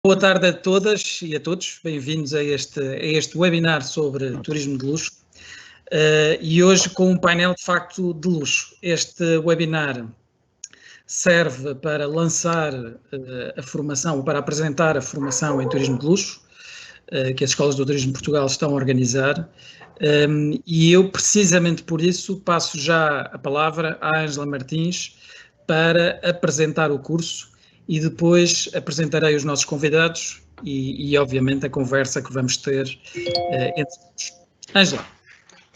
Boa tarde a todas e a todos, bem-vindos a este webinar sobre turismo de luxo e hoje com um painel de facto de luxo. Este webinar serve para lançar a formação, para apresentar a formação em turismo de luxo que as escolas do Turismo de Portugal estão a organizar e eu precisamente por isso passo já a palavra à Ângela Martins para apresentar o curso e depois apresentarei os nossos convidados e obviamente a conversa que vamos ter entre todos. Ângela.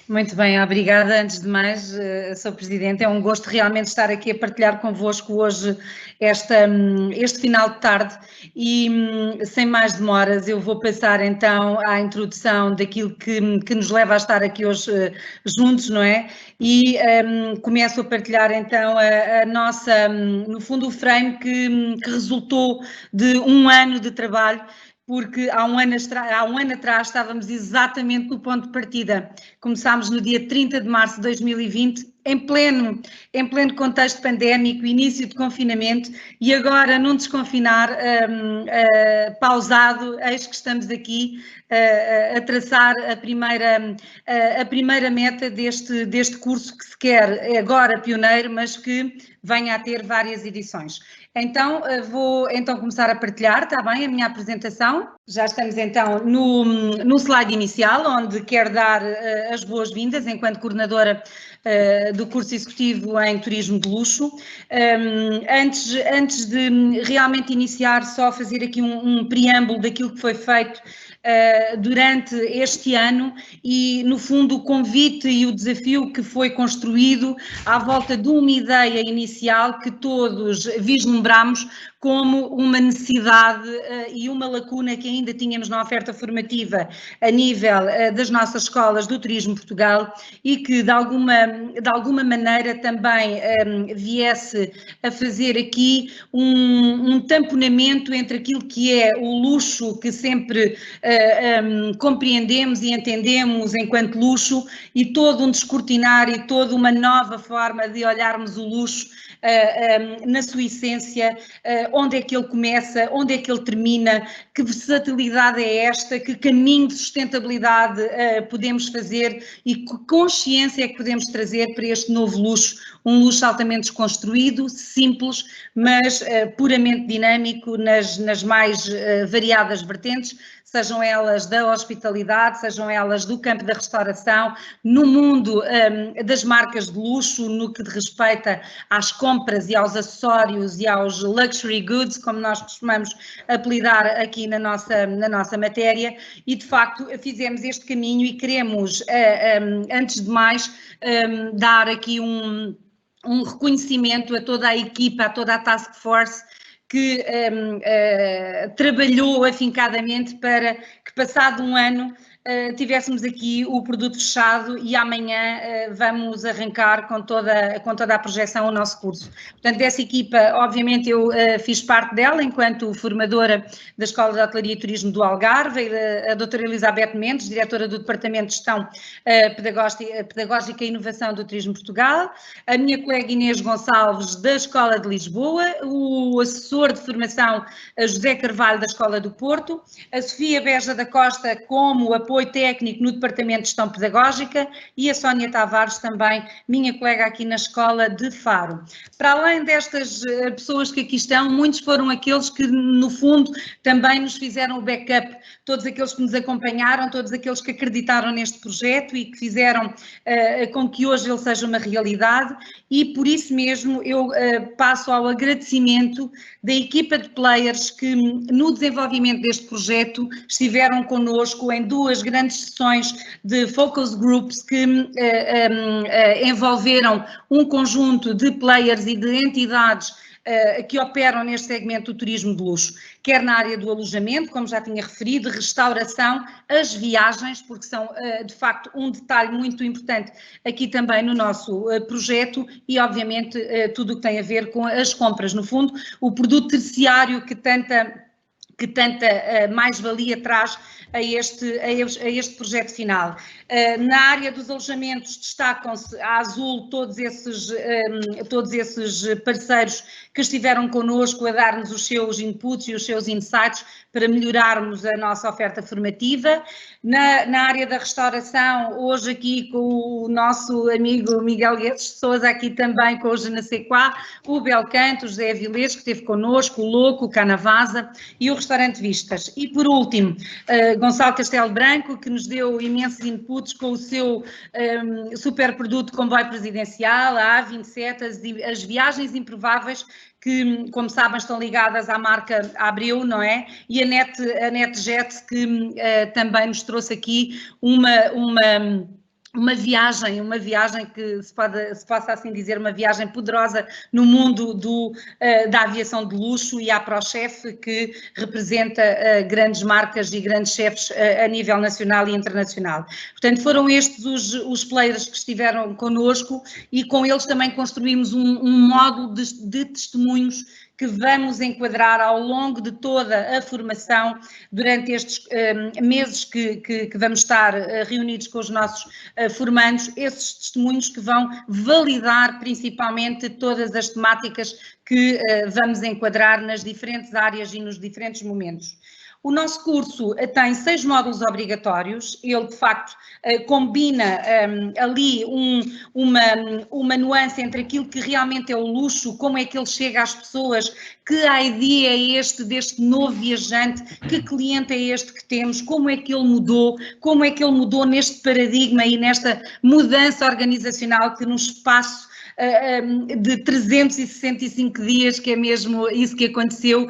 Muito bem, obrigada. Antes de mais, Sr. Presidente, é um gosto realmente estar aqui a partilhar convosco hoje este final de tarde e sem mais demoras eu vou passar então à introdução daquilo que nos leva a estar aqui hoje juntos, não é? E começo a partilhar então a nossa, no fundo o frame que resultou de um ano de trabalho, porque há um ano atrás estávamos exatamente no ponto de partida. Começámos no dia 30 de março de 2020, em pleno contexto pandémico, início de confinamento, e agora num desconfinar pausado, eis que estamos aqui a traçar a primeira meta deste curso que se quer agora pioneiro, mas que venha a ter várias edições. Então, vou começar a partilhar, está bem, a minha apresentação. Já estamos então no slide inicial, onde quero dar as boas-vindas enquanto coordenadora do curso executivo em turismo de luxo. Antes de realmente iniciar, só fazer aqui um preâmbulo daquilo que foi feito durante este ano e, no fundo, o convite e o desafio que foi construído à volta de uma ideia inicial que todos vislumbramos como uma necessidade e uma lacuna que ainda tínhamos na oferta formativa a nível das nossas escolas do Turismo Portugal e que de alguma maneira também viesse a fazer aqui um tamponamento entre aquilo que é o luxo que sempre compreendemos e entendemos enquanto luxo e todo um descortinar e toda uma nova forma de olharmos o luxo na sua essência, onde é que ele começa, onde é que ele termina, que versatilidade é esta, que caminho de sustentabilidade podemos fazer e que consciência é que podemos trazer para este novo luxo, um luxo altamente desconstruído, simples, mas puramente dinâmico nas mais variadas vertentes, sejam elas da hospitalidade, sejam elas do campo da restauração, no mundo das marcas de luxo, no que respeita às compras e aos acessórios e aos luxury goods, como nós costumamos apelidar aqui na nossa matéria, e de facto fizemos este caminho e queremos, antes de mais, dar aqui um reconhecimento a toda a equipa, a toda a task force que trabalhou afincadamente para que, passado um ano, tivéssemos aqui o produto fechado e amanhã vamos arrancar com toda a projeção o nosso curso. Portanto, dessa equipa, obviamente, eu fiz parte dela enquanto formadora da Escola de Hotelaria e Turismo do Algarve, a doutora Elizabeth Mendes, diretora do Departamento de Gestão Pedagógica e Inovação do Turismo Portugal, a minha colega Inês Gonçalves, da Escola de Lisboa, o assessor de formação José Carvalho, da Escola do Porto, a Sofia Beja da Costa, como apoio técnico no Departamento de Gestão Pedagógica, e a Sónia Tavares, também minha colega aqui na Escola de Faro. Para além destas pessoas que aqui estão, muitos foram aqueles que, no fundo, também nos fizeram o backup, todos aqueles que nos acompanharam, todos aqueles que acreditaram neste projeto e que fizeram com que hoje ele seja uma realidade, e por isso mesmo eu passo ao agradecimento da equipa de players que, no desenvolvimento deste projeto, estiveram connosco em duas grandes sessões de focus groups que envolveram um conjunto de players e de entidades que operam neste segmento do turismo de luxo, quer na área do alojamento, como já tinha referido, restauração, as viagens, porque são de facto um detalhe muito importante aqui também no nosso projeto, e obviamente tudo o que tem a ver com as compras, no fundo, o produto terciário que tanta que tanta mais-valia traz a este projeto final. Na área dos alojamentos destacam-se a Azul todos esses parceiros que estiveram connosco a dar-nos os seus inputs e os seus insights para melhorarmos a nossa oferta formativa. Na área da restauração, hoje aqui com o nosso amigo Miguel Guedes de Sousa, aqui também com o Je ne sais quoi, o Belcanto, o José Avilés, que esteve connosco, o Louco, o Canavasa e o Restaurante Vistas. E por último, Gonçalo Castelo Branco, que nos deu imensos inputs com o seu super produto Comboio Presidencial, a A27, as viagens improváveis, que, como sabem, estão ligadas à marca Abreu, não é? E a NetJet, que também nos trouxe aqui uma viagem que se possa assim dizer, uma viagem poderosa no mundo da aviação de luxo, e a ProChef, que representa grandes marcas e grandes chefes a nível nacional e internacional. Portanto, foram estes os players que estiveram connosco, e com eles também construímos um módulo de testemunhos que vamos enquadrar ao longo de toda a formação durante estes meses que vamos estar reunidos com os nossos formandos, esses testemunhos que vão validar principalmente todas as temáticas que vamos enquadrar nas diferentes áreas e nos diferentes momentos. O nosso curso tem 6 módulos obrigatórios, ele de facto combina ali uma nuance entre aquilo que realmente é o luxo, como é que ele chega às pessoas, que ideia é este deste novo viajante, que cliente é este que temos, como é que ele mudou neste paradigma e nesta mudança organizacional que num espaço de 365 dias, que é mesmo isso que aconteceu,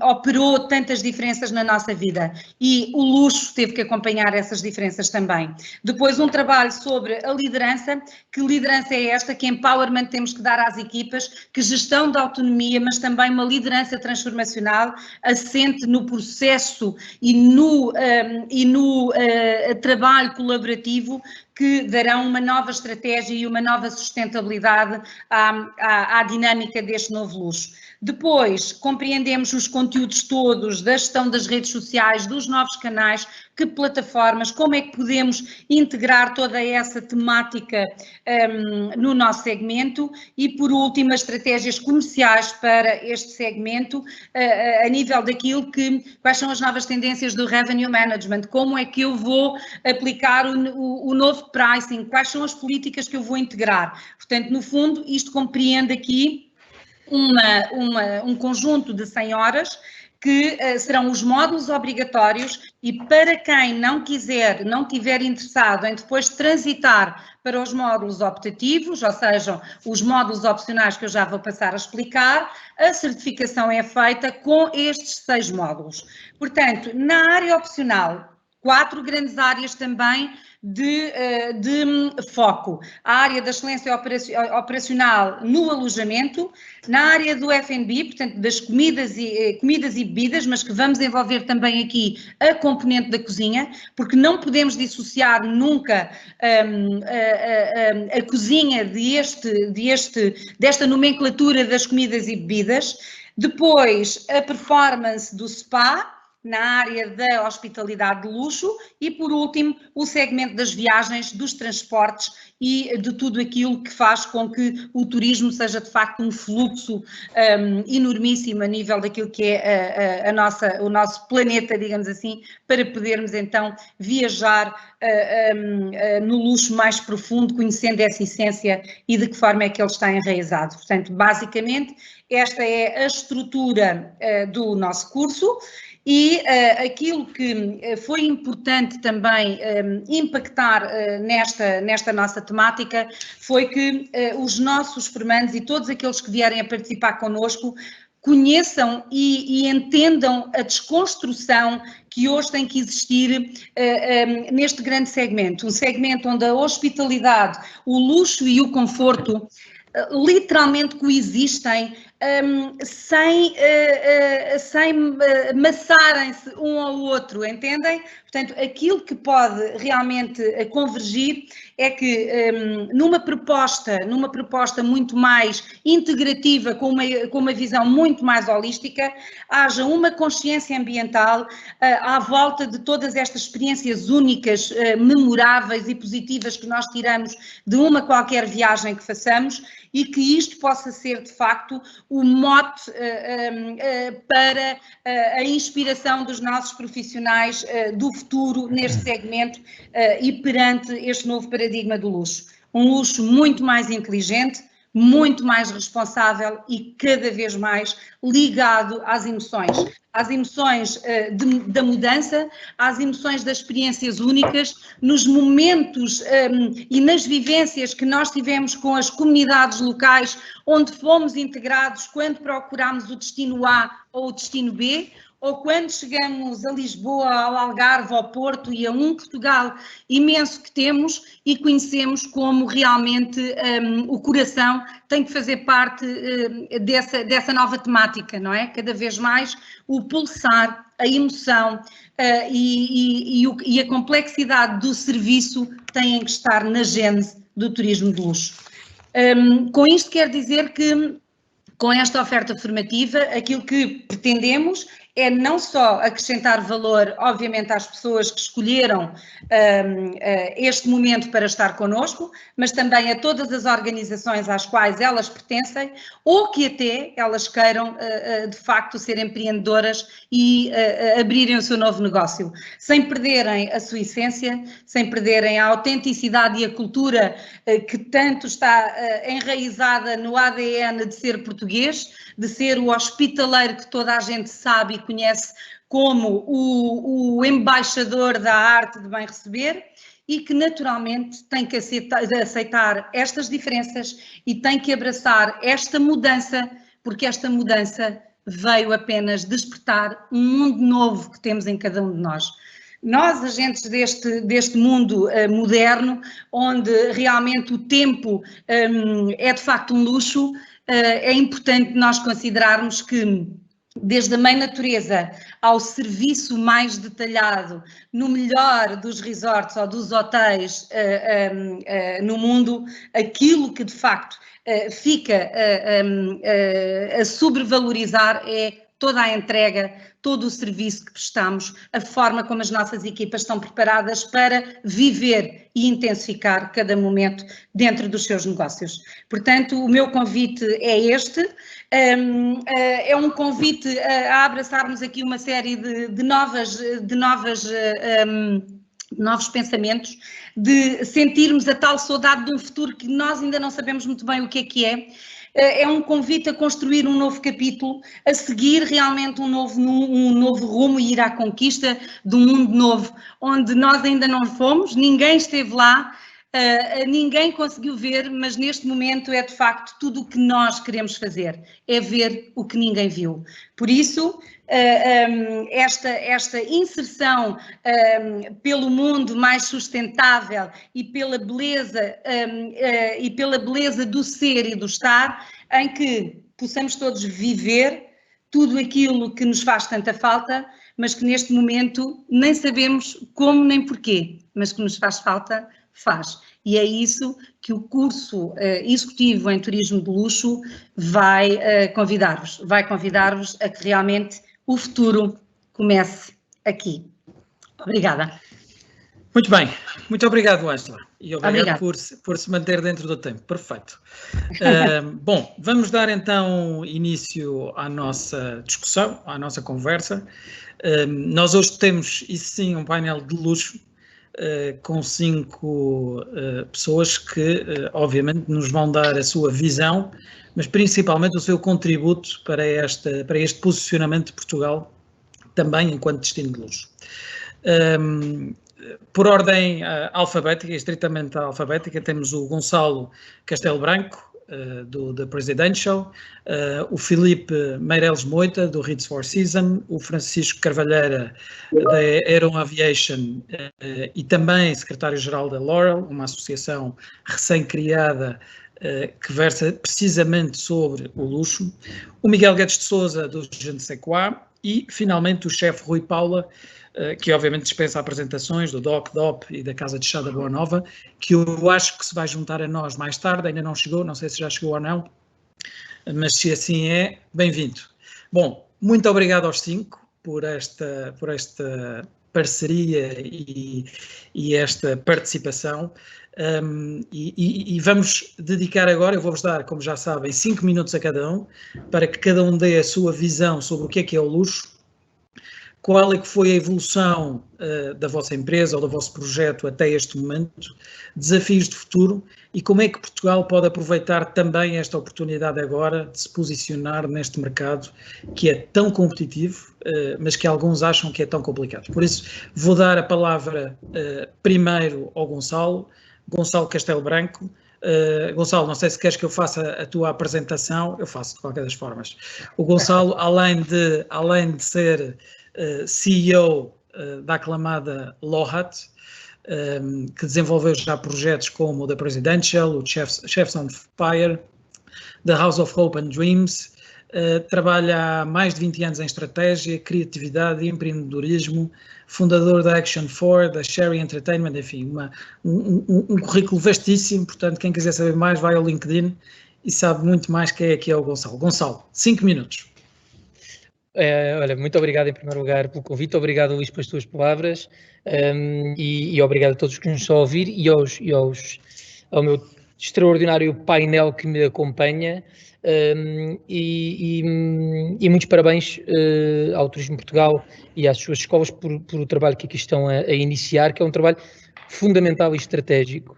operou tantas diferenças na nossa vida, e o luxo teve que acompanhar essas diferenças também. Depois um trabalho sobre a liderança, que liderança é esta, que empowerment temos que dar às equipas, que gestão da autonomia, mas também uma liderança transformacional, assente no processo e no trabalho colaborativo, que darão uma nova estratégia e uma nova sustentabilidade à dinâmica deste novo luxo. Depois, compreendemos os conteúdos todos da gestão das redes sociais, dos novos canais, que plataformas, como é que podemos integrar toda essa temática no nosso segmento, e por último as estratégias comerciais para este segmento, a nível daquilo quais são as novas tendências do revenue management, como é que eu vou aplicar o novo pricing, quais são as políticas que eu vou integrar. Portanto, no fundo, isto compreende aqui um conjunto de 100 horas, que serão os módulos obrigatórios, e para quem não tiver interessado em depois transitar para os módulos optativos, ou seja, os módulos opcionais que eu já vou passar a explicar, a certificação é feita com estes 6 módulos. Portanto, na área opcional, 4 grandes áreas também de foco: a área da excelência operacional no alojamento, na área do F&B, portanto das comidas e bebidas, mas que vamos envolver também aqui a componente da cozinha, porque não podemos dissociar nunca a cozinha desta nomenclatura das comidas e bebidas. Depois, a performance do spa, na área da hospitalidade de luxo, e por último o segmento das viagens, dos transportes e de tudo aquilo que faz com que o turismo seja de facto um fluxo enormíssimo a nível daquilo que é o nosso planeta, digamos assim, para podermos então viajar no luxo mais profundo, conhecendo essa essência e de que forma é que ele está enraizado. Portanto, basicamente, esta é a estrutura do nosso curso. E aquilo que foi importante também impactar nesta nossa temática foi que os nossos formandos e todos aqueles que vierem a participar connosco conheçam e entendam a desconstrução que hoje tem que existir neste grande segmento, um segmento onde a hospitalidade, o luxo e o conforto literalmente coexistem sem maçarem-se um ao outro, entendem? Portanto, aquilo que pode realmente convergir é que numa proposta muito mais integrativa, com uma visão muito mais holística, haja uma consciência ambiental à volta de todas estas experiências únicas, memoráveis e positivas que nós tiramos de uma qualquer viagem que façamos, e que isto possa ser, de facto, o mote para a inspiração dos nossos profissionais do futuro neste segmento e perante este novo paradigma do luxo. Um luxo muito mais inteligente, muito mais responsável e cada vez mais ligado às emoções da mudança, às emoções das experiências únicas, nos momentos e nas vivências que nós tivemos com as comunidades locais, onde fomos integrados quando procurámos o destino A ou o destino B, ou quando chegamos a Lisboa, ao Algarve, ao Porto e a um Portugal imenso que temos e conhecemos como realmente o coração tem que fazer parte dessa nova temática, não é? Cada vez mais o pulsar, a emoção e a complexidade do serviço têm que estar na gênese do turismo de luxo. Com isto quer dizer que, com esta oferta formativa, aquilo que pretendemos é não só acrescentar valor, obviamente, às pessoas que escolheram este momento para estar connosco, mas também a todas as organizações às quais elas pertencem ou que até elas queiram, de facto, ser empreendedoras e abrirem o seu novo negócio, sem perderem a sua essência, sem perderem a autenticidade e a cultura que tanto está enraizada no ADN de ser português, de ser o hospitaleiro que toda a gente sabe e conhece como o embaixador da arte de bem receber, e que naturalmente tem que aceitar estas diferenças e tem que abraçar esta mudança, porque esta mudança veio apenas despertar um mundo novo que temos em cada um de nós. Nós, agentes deste mundo moderno, onde realmente o tempo é de facto um luxo, é importante nós considerarmos que, desde a mãe natureza ao serviço mais detalhado, no melhor dos resorts ou dos hotéis no mundo, aquilo que de facto fica a sobrevalorizar é toda a entrega, todo o serviço que prestamos, a forma como as nossas equipas estão preparadas para viver e intensificar cada momento dentro dos seus negócios. Portanto, o meu convite é este, é um convite a abraçarmos aqui uma série de novos pensamentos, de sentirmos a tal saudade de um futuro que nós ainda não sabemos muito bem o que é. É um convite a construir um novo capítulo, a seguir realmente um novo rumo e ir à conquista de um mundo novo, onde nós ainda não fomos, ninguém esteve lá, ninguém conseguiu ver, mas neste momento é de facto tudo o que nós queremos fazer, é ver o que ninguém viu. Por isso, esta inserção pelo mundo mais sustentável e pela beleza do ser e do estar, em que possamos todos viver tudo aquilo que nos faz tanta falta, mas que neste momento nem sabemos como nem porquê, mas que nos faz falta, faz. E é isso que o curso executivo em turismo de luxo vai convidar-vos a que realmente o futuro comece aqui. Obrigada. Muito bem, muito obrigado, Ângela, e obrigado por se manter dentro do tempo, perfeito. Bom, vamos dar então início à nossa discussão, à nossa conversa. Nós hoje temos, isso sim, um painel de luxo, com 5 pessoas que, obviamente, nos vão dar a sua visão, mas principalmente o seu contributo para este posicionamento de Portugal, também enquanto destino de luxo. Por ordem alfabética, estritamente alfabética, temos o Gonçalo Castelo Branco, do The Presidential, o Filipe Meireles Moita, do Ritz Four Seasons, o Francisco Carvalheira, da Aeron Aviation, e também secretário-geral da Laurel, uma associação recém-criada que versa precisamente sobre o luxo, o Miguel Guedes de Sousa, do Je ne sais quoi, e, finalmente, o chefe Rui Paula, que obviamente dispensa apresentações, do DOC, DOP e da Casa de Chá da Boa Nova, que eu acho que se vai juntar a nós mais tarde, ainda não chegou, não sei se já chegou ou não, mas se assim é, bem-vindo. Bom, muito obrigado aos 5 por esta parceria e esta participação. E vamos dedicar agora, eu vou-vos dar, como já sabem, 5 minutos a cada um, para que cada um dê a sua visão sobre o que é o luxo, qual é que foi a evolução da vossa empresa ou do vosso projeto até este momento, desafios de futuro e como é que Portugal pode aproveitar também esta oportunidade agora de se posicionar neste mercado que é tão competitivo, mas que alguns acham que é tão complicado. Por isso, vou dar a palavra primeiro ao Gonçalo Castelo Branco. Gonçalo, não sei se queres que eu faça a tua apresentação, eu faço de qualquer das formas. O Gonçalo, além de ser CEO da aclamada Lohat, que desenvolveu já projetos como o The Presidential, o Chefs on Fire, The House of Hope and Dreams, trabalha há mais de 20 anos em estratégia, criatividade e empreendedorismo, fundador da Action4, da Sherry Entertainment, enfim, um currículo vastíssimo, portanto, quem quiser saber mais vai ao LinkedIn e sabe muito mais quem é o Gonçalo. Gonçalo, 5 minutos. Olha, muito obrigado em primeiro lugar pelo convite, obrigado Luís pelas tuas palavras e obrigado a todos que nos estão a ouvir e ao meu extraordinário painel que me acompanha e muitos parabéns ao Turismo Portugal e às suas escolas por o trabalho que aqui estão a iniciar, que é um trabalho fundamental e estratégico.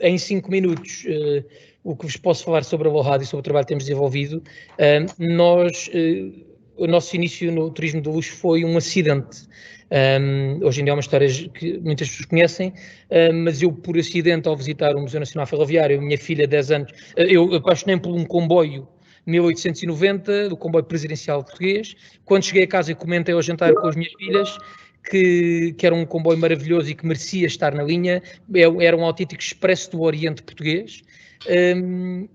Em 5 minutos, o que vos posso falar sobre a Lohat e sobre o trabalho que temos desenvolvido, o nosso início no turismo de luxo foi um acidente. Hoje em dia é uma história que muitas pessoas conhecem, mas eu, por acidente, ao visitar o Museu Nacional Ferroviário, a minha filha, 10 anos, eu apaixonei-me por um comboio 1890, do comboio presidencial português. Quando cheguei a casa e comentei ao jantar com as minhas filhas que era um comboio maravilhoso e que merecia estar na linha, era um autêntico expresso do Oriente português.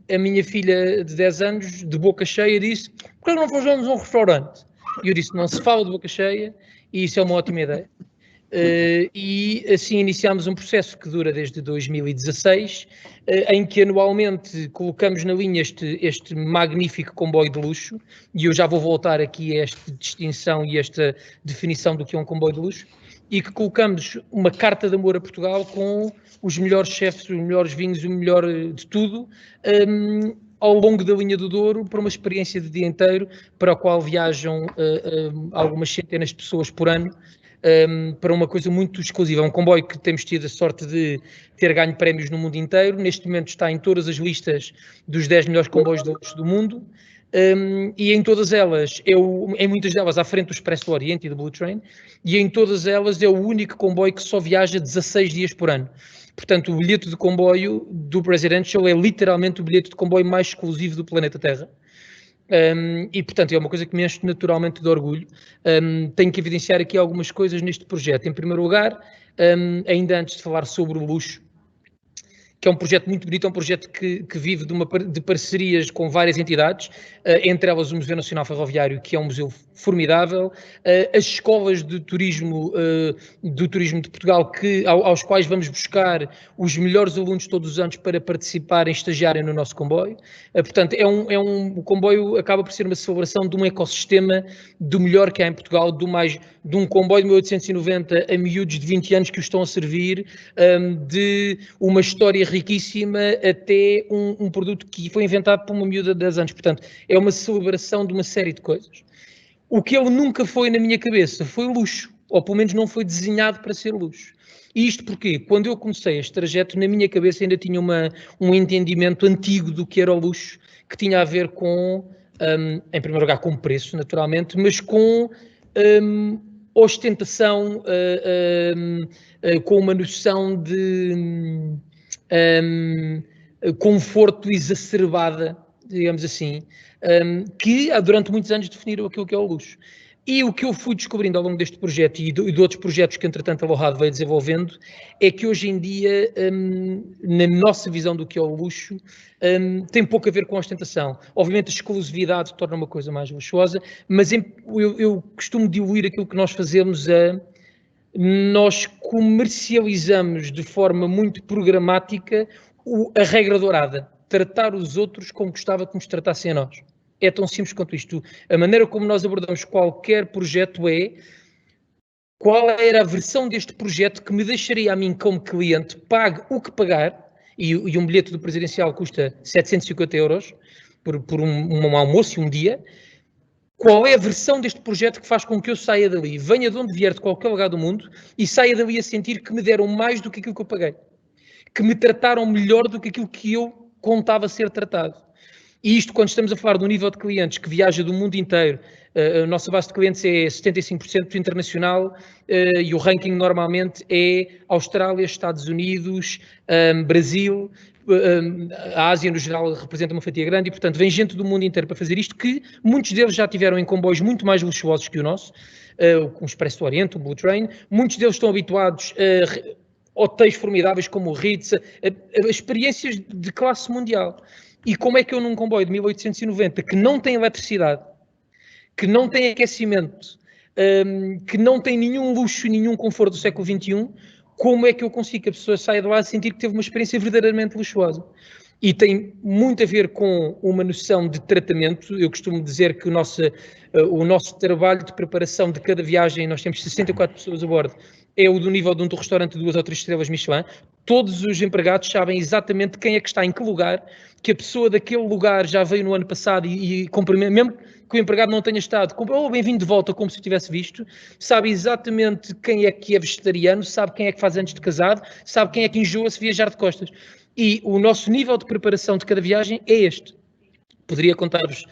A minha filha de 10 anos, de boca cheia, disse: por que não fazemos um restaurante? E eu disse: não se fala de boca cheia e isso é uma ótima ideia. E assim iniciámos um processo que dura desde 2016, em que anualmente colocamos na linha este magnífico comboio de luxo, e eu já vou voltar aqui a esta distinção e esta definição do que é um comboio de luxo, e que colocamos uma carta de amor a Portugal com os melhores chefes, os melhores vinhos, o melhor de tudo, ao longo da linha do Douro, para uma experiência de dia inteiro, para a qual viajam algumas centenas de pessoas por ano, para uma coisa muito exclusiva. É um comboio que temos tido a sorte de ter ganho prémios no mundo inteiro. Neste momento está em todas as listas dos 10 melhores comboios de luxo do mundo. E em todas elas, em muitas delas à frente do Expresso do Oriente e do Blue Train, e em todas elas é o único comboio que só viaja 16 dias por ano. Portanto, o bilhete de comboio do Presidential é literalmente o bilhete de comboio mais exclusivo do planeta Terra. E, portanto, é uma coisa que me enche naturalmente de orgulho. Tenho que evidenciar aqui algumas coisas neste projeto. Em primeiro lugar, ainda antes de falar sobre o luxo, que é um projeto muito bonito, é um projeto que vive de parcerias com várias entidades, entre elas o Museu Nacional Ferroviário, que é um museu formidável, as escolas de turismo do Turismo de Portugal, aos quais vamos buscar os melhores alunos todos os anos para participarem, estagiarem no nosso comboio. Portanto, o comboio acaba por ser uma celebração de um ecossistema do melhor que há em Portugal, de um comboio de 1890 a miúdos de 20 anos que o estão a servir, de uma história riquíssima até um produto que foi inventado por uma miúda de 10 anos. Portanto, é uma celebração de uma série de coisas. O que ele nunca foi na minha cabeça foi luxo, ou pelo menos não foi desenhado para ser luxo. E isto porque, quando eu comecei este trajeto, na minha cabeça ainda tinha um entendimento antigo do que era o luxo, que tinha a ver com, em primeiro lugar, com preço, naturalmente, mas com ostentação, com uma noção de conforto exacerbada, digamos assim, que durante muitos anos definiram aquilo que é o luxo. E o que eu fui descobrindo ao longo deste projeto e de outros projetos que, entretanto, a Lohad veio desenvolvendo, é que hoje em dia, na nossa visão do que é o luxo, tem pouco a ver com a ostentação. Obviamente, a exclusividade torna uma coisa mais luxuosa, mas eu costumo diluir aquilo que nós fazemos nós comercializamos de forma muito programática a regra dourada, tratar os outros como gostava que nos tratassem a nós. É tão simples quanto isto. A maneira como nós abordamos qualquer projeto é qual era a versão deste projeto que me deixaria a mim como cliente, pague o que pagar, e um bilhete do presidencial custa 750 euros por um almoço e um dia. Qual é a versão deste projeto que faz com que eu saia dali, venha de onde vier, de qualquer lugar do mundo, e saia dali a sentir que me deram mais do que aquilo que eu paguei, que me trataram melhor do que aquilo que eu contava ser tratado. E isto, quando estamos a falar do nível de clientes que viaja do mundo inteiro, a nossa base de clientes é 75% internacional e o ranking normalmente é Austrália, Estados Unidos, Brasil, a Ásia no geral representa uma fatia grande e, portanto, vem gente do mundo inteiro para fazer isto, que muitos deles já tiveram em comboios muito mais luxuosos que o nosso, o Expresso do Oriente, o Blue Train, muitos deles estão habituados a hotéis formidáveis como o Ritz, a experiências de classe mundial. E como é que eu num comboio de 1890 que não tem eletricidade, que não tem aquecimento, que não tem nenhum luxo, nenhum conforto do século XXI, como é que eu consigo que a pessoa saia de lá a sentir que teve uma experiência verdadeiramente luxuosa? E tem muito a ver com uma noção de tratamento. Eu costumo dizer que o nosso trabalho de preparação de cada viagem, nós temos 64 pessoas a bordo, é o do nível de um restaurante de 2 ou 3 estrelas Michelin. Todos os empregados sabem exatamente quem é que está em que lugar, que a pessoa daquele lugar já veio no ano passado e cumprimenta, mesmo que o empregado não tenha estado, bem-vindo de volta, como se o tivesse visto, sabe exatamente quem é que é vegetariano, sabe quem é que faz anos de casado, sabe quem é que enjoa se viajar de costas. E o nosso nível de preparação de cada viagem é este. Poderia contar-vos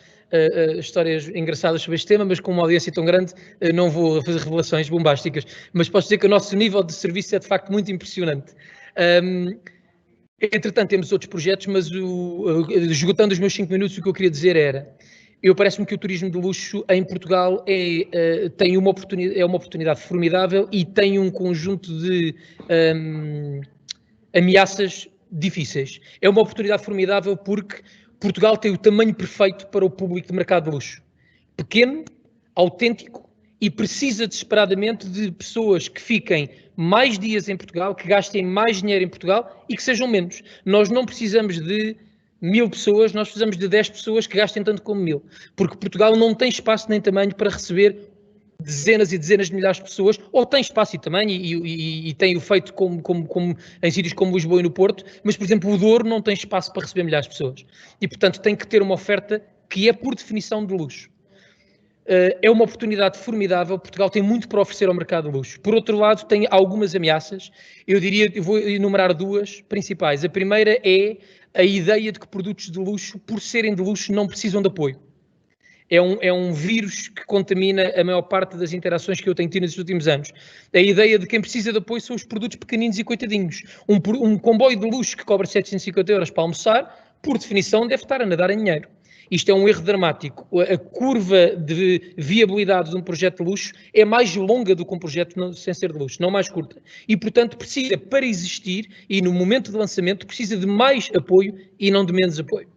histórias engraçadas sobre este tema, mas com uma audiência tão grande não vou fazer revelações bombásticas, mas posso dizer que o nosso nível de serviço é de facto muito impressionante. Entretanto, temos outros projetos, mas esgotando os meus 5 minutos, o que eu queria dizer era, parece-me que o turismo de luxo em Portugal tem uma oportunidade formidável e tem um conjunto de ameaças difíceis. É uma oportunidade formidável porque Portugal tem o tamanho perfeito para o público de mercado de luxo. Pequeno, autêntico e precisa desesperadamente de pessoas que fiquem mais dias em Portugal, que gastem mais dinheiro em Portugal e que sejam menos. Nós não precisamos de 1000 pessoas, nós precisamos de 10 pessoas que gastem tanto como 1000. Porque Portugal não tem espaço nem tamanho para receber dezenas e dezenas de milhares de pessoas, ou tem espaço e tamanho, e tem o feito como em sítios como Lisboa e no Porto, mas, por exemplo, o Douro não tem espaço para receber milhares de pessoas. E, portanto, tem que ter uma oferta que é, por definição, de luxo. É uma oportunidade formidável. Portugal tem muito para oferecer ao mercado de luxo. Por outro lado, tem algumas ameaças. Eu vou enumerar 2 principais. A primeira é a ideia de que produtos de luxo, por serem de luxo, não precisam de apoio. É um vírus que contamina a maior parte das interações que eu tenho tido nos últimos anos. A ideia de quem precisa de apoio são os produtos pequeninos e coitadinhos. Um comboio de luxo que cobra 750 euros para almoçar, por definição, deve estar a nadar em dinheiro. Isto é um erro dramático. A curva de viabilidade de um projeto de luxo é mais longa do que um projeto sem ser de luxo, não mais curta. E, portanto, precisa, para existir, e no momento de lançamento, precisa de mais apoio e não de menos apoio.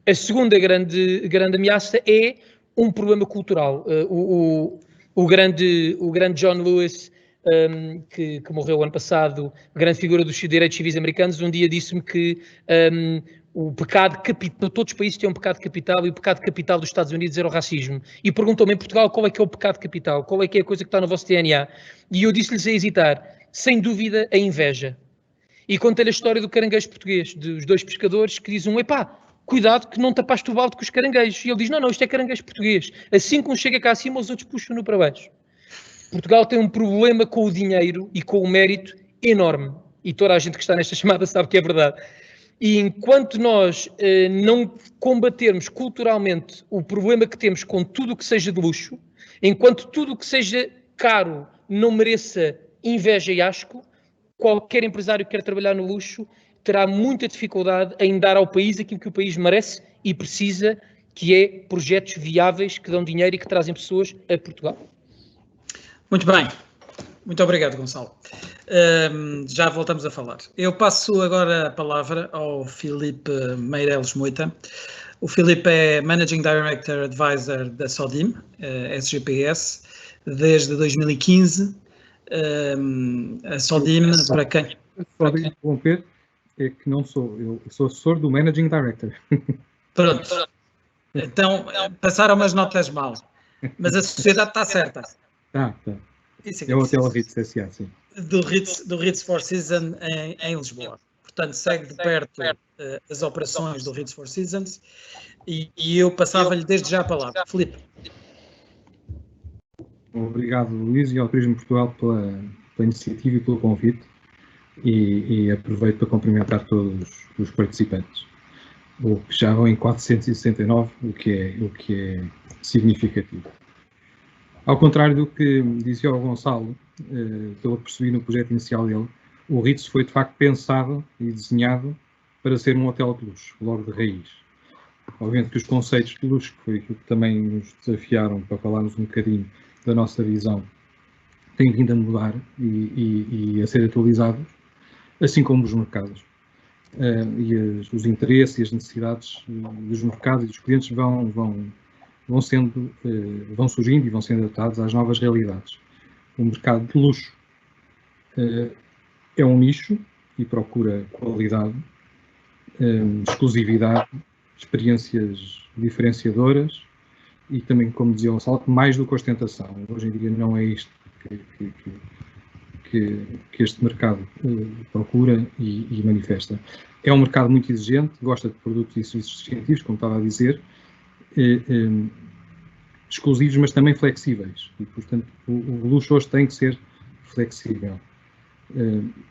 A segunda grande ameaça é um problema cultural. O grande John Lewis, que morreu ano passado, grande figura dos direitos civis americanos, um dia disse-me que o pecado capital, todos os países têm um pecado capital, e o pecado capital dos Estados Unidos era o racismo. E perguntou-me em Portugal qual é que é o pecado capital, qual é que é a coisa que está no vosso DNA. E eu disse-lhes a hesitar, sem dúvida, a inveja. E contei-lhe a história do caranguejo português, dos 2 pescadores que dizem, cuidado que não tapaste o balde com os caranguejos. E ele diz, não, isto é caranguejo português. Assim que um chega cá acima, os outros puxam-no para baixo. Portugal tem um problema com o dinheiro e com o mérito enorme. E toda a gente que está nesta chamada sabe que é verdade. E enquanto nós não combatermos culturalmente o problema que temos com tudo o que seja de luxo, enquanto tudo o que seja caro não mereça inveja e asco, qualquer empresário que quer trabalhar no luxo terá muita dificuldade em dar ao país aquilo que o país merece e precisa, que é projetos viáveis que dão dinheiro e que trazem pessoas a Portugal. Muito bem. Muito obrigado, Gonçalo. Já voltamos a falar. Eu passo agora a palavra ao Filipe Meireles Moita. O Filipe é Managing Director Advisor da SODIM, SGPS, desde 2015. A SODIM, para quem... Só de interromper, é que não sou, eu sou assessor do Managing Director. Pronto. Então, passaram umas notas mal, mas a sociedade está certa. Tá. Isso É o Hotel Ritz S.A., sim. Do Ritz Four Seasons em Lisboa. Portanto, segue de perto as operações do Ritz Four Seasons e eu passava-lhe desde já a palavra. Filipe. Obrigado, Luís, e ao Turismo Portugal pela iniciativa e pelo convite. E aproveito para cumprimentar todos os participantes. O que já vão em 469, o que é significativo. Ao contrário do que dizia o Gonçalo, pelo que percebi no projeto inicial dele, o Ritz foi de facto pensado e desenhado para ser um hotel de luxo, logo de raiz. Obviamente que os conceitos de luxo, que foi aquilo que também nos desafiaram para falarmos um bocadinho da nossa visão, têm vindo a mudar e a ser atualizados, assim como os mercados. E os interesses e as necessidades dos mercados e dos clientes vão surgindo e vão sendo adaptados às novas realidades. O mercado de luxo é um nicho e procura qualidade, exclusividade, experiências diferenciadoras e também, como dizia o Gonçalo, mais do que ostentação. Hoje em dia não é isto que este mercado procura e manifesta. É um mercado muito exigente, gosta de produtos e serviços científicos, como estava a dizer, exclusivos, mas também flexíveis. E, portanto, o luxo hoje tem que ser flexível.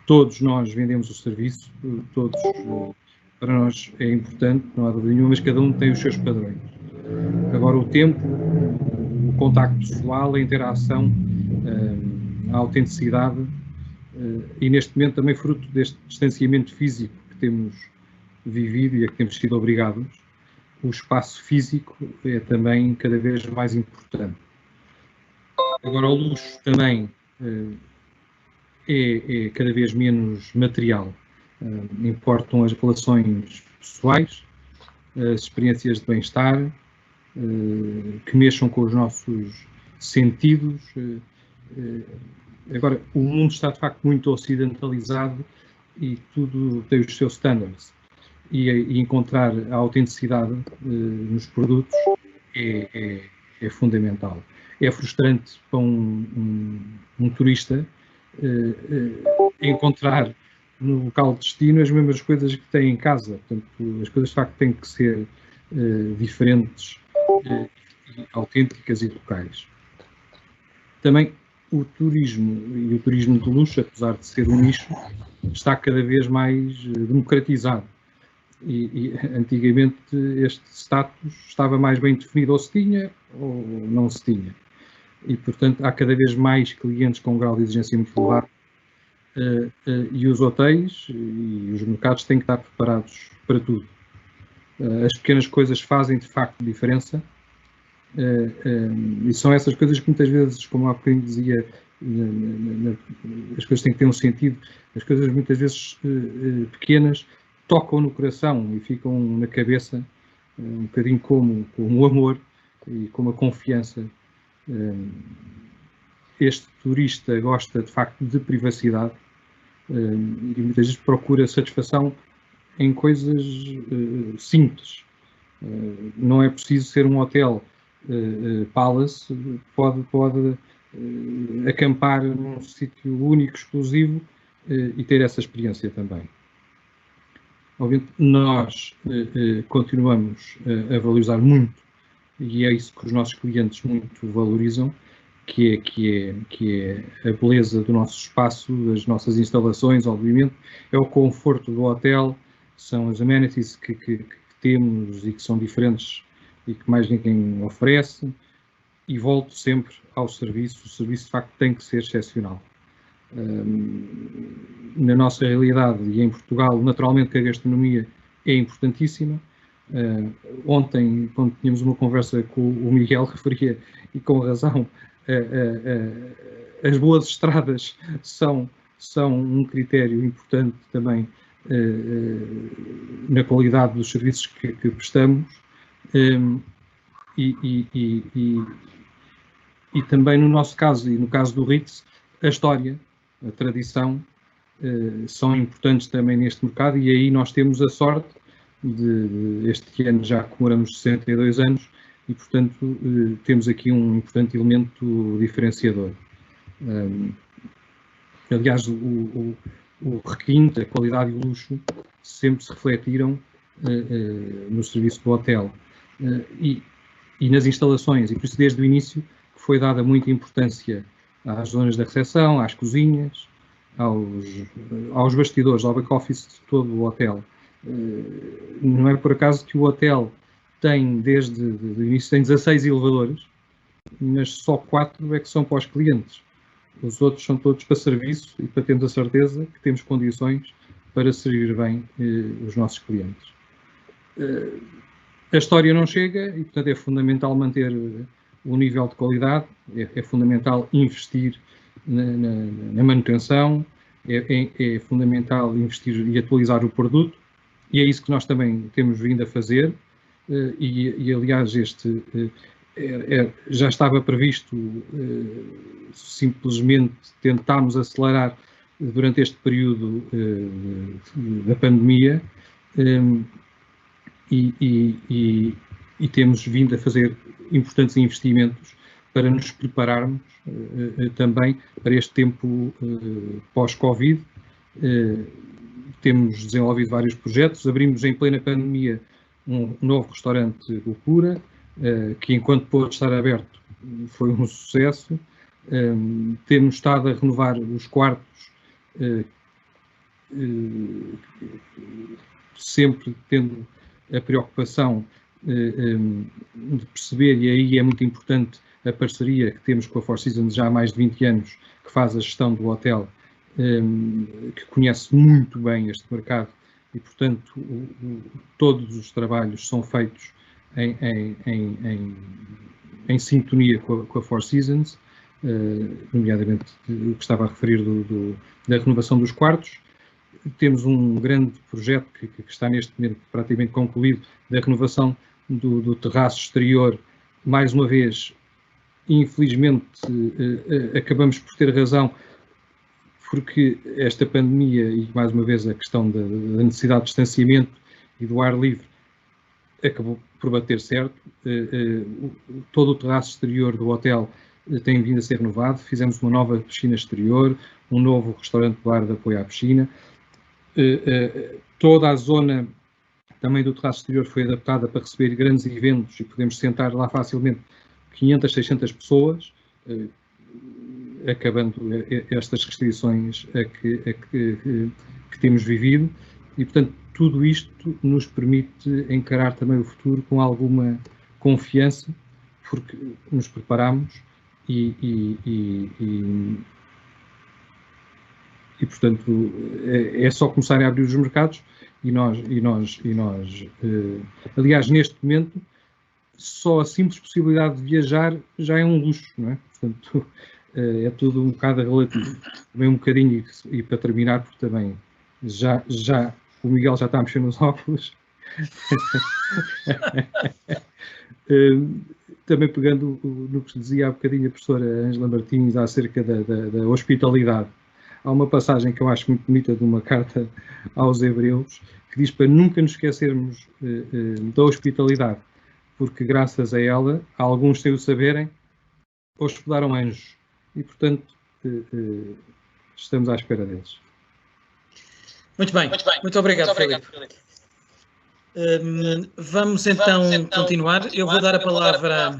Todos nós vendemos o serviço, todos, para nós é importante, não há dúvida nenhuma, mas cada um tem os seus padrões. Agora, o tempo, o contacto pessoal, a interação, a autenticidade e, neste momento, também fruto deste distanciamento físico que temos vivido e a que temos sido obrigados, o espaço físico é também cada vez mais importante. Agora, o luxo também é cada vez menos material. Importam as relações pessoais, as experiências de bem-estar, que mexam com os nossos sentidos. Agora, o mundo está, de facto, muito ocidentalizado e tudo tem os seus standards. E encontrar a autenticidade nos produtos é fundamental. É frustrante para um turista encontrar no local de destino as mesmas coisas que tem em casa. Portanto, as coisas de facto têm que ser diferentes, autênticas e locais. Também o turismo e o turismo de luxo, apesar de ser um nicho, está cada vez mais democratizado. E antigamente este status estava mais bem definido, ou se tinha ou não se tinha. E, portanto, há cada vez mais clientes com um grau de exigência muito elevado e os hotéis e os mercados têm que estar preparados para tudo. As pequenas coisas fazem, de facto, diferença e são essas coisas que muitas vezes, como há bocadinho dizia, as coisas têm que ter um sentido, as coisas muitas vezes pequenas tocam no coração e ficam na cabeça, um bocadinho como o amor e como a confiança. Este turista gosta, de facto, de privacidade e muitas vezes procura satisfação em coisas simples. Não é preciso ser um hotel palace, pode acampar num sítio único, exclusivo e ter essa experiência também. Obviamente, nós continuamos a valorizar muito, e é isso que os nossos clientes muito valorizam, que é a beleza do nosso espaço, das nossas instalações, obviamente, é o conforto do hotel, são as amenities que temos e que são diferentes e que mais ninguém oferece, e volto sempre ao serviço. O serviço, de facto, tem que ser excepcional. Na nossa realidade e em Portugal, naturalmente que a gastronomia é importantíssima, Ontem, quando tínhamos uma conversa com o Miguel, referia, e com razão, as boas estradas são um critério importante também na qualidade dos serviços que prestamos, e também no nosso caso, e no caso do RITS, a história, a tradição, são importantes também neste mercado, e aí nós temos a sorte de este ano já comemoramos 62 anos e, portanto, temos aqui um importante elemento diferenciador. Aliás, o requinte, a qualidade e o luxo sempre se refletiram no serviço do hotel e nas instalações, e por isso desde o início foi dada muita importância às zonas da recepção, às cozinhas, aos bastidores, ao back-office de todo o hotel. Não é por acaso que o hotel tem, desde o início, tem 16 elevadores, mas só 4 é que são para os clientes. Os outros são todos para serviço e para termos a certeza que temos condições para servir bem os nossos clientes. A história não chega e, portanto, é fundamental manter o nível de qualidade, é fundamental investir na manutenção, é fundamental investir e atualizar o produto, e é isso que nós também temos vindo a fazer, e aliás, já estava previsto, simplesmente tentámos acelerar durante este período da pandemia, e temos vindo a fazer importantes investimentos para nos prepararmos também para este tempo pós-Covid. Temos desenvolvido vários projetos, abrimos em plena pandemia um novo restaurante Loucura, que enquanto pôde estar aberto foi um sucesso. Temos estado a renovar os quartos, sempre tendo a preocupação de perceber, e aí é muito importante a parceria que temos com a Four Seasons já há mais de 20 anos, que faz a gestão do hotel, que conhece muito bem este mercado e, portanto, todos os trabalhos são feitos em sintonia com a Four Seasons, nomeadamente o que estava a referir da renovação dos quartos. Temos um grande projeto que está neste momento praticamente concluído, da renovação do terraço exterior. Mais uma vez, infelizmente, acabamos por ter razão, porque esta pandemia e, mais uma vez, a questão da necessidade de distanciamento e do ar livre acabou por bater certo. Todo o terraço exterior do hotel tem vindo a ser renovado. Fizemos uma nova piscina exterior, um novo restaurante-bar de apoio à piscina. Toda a zona também do terraço exterior foi adaptada para receber grandes eventos e podemos sentar lá facilmente 500, 600 pessoas, acabando estas restrições que temos vivido, e, portanto, tudo isto nos permite encarar também o futuro com alguma confiança, porque nos preparamos e portanto, é só começarem a abrir os mercados e nós, aliás, neste momento, só a simples possibilidade de viajar já é um luxo, não é? Portanto, é tudo um bocado relativo. Também um bocadinho, e para terminar, porque também já o Miguel já está a mexer nos óculos. Também pegando no que dizia há bocadinho a professora Ângela Martins acerca da hospitalidade. Há uma passagem que eu acho muito bonita de uma carta aos Hebreus, que diz para nunca nos esquecermos da hospitalidade, porque graças a ela, alguns sem o saberem, hospedaram anjos. E, portanto, estamos à espera deles. Muito bem. Muito obrigado, Filipe. Vamos então continuar. Eu vou dar a palavra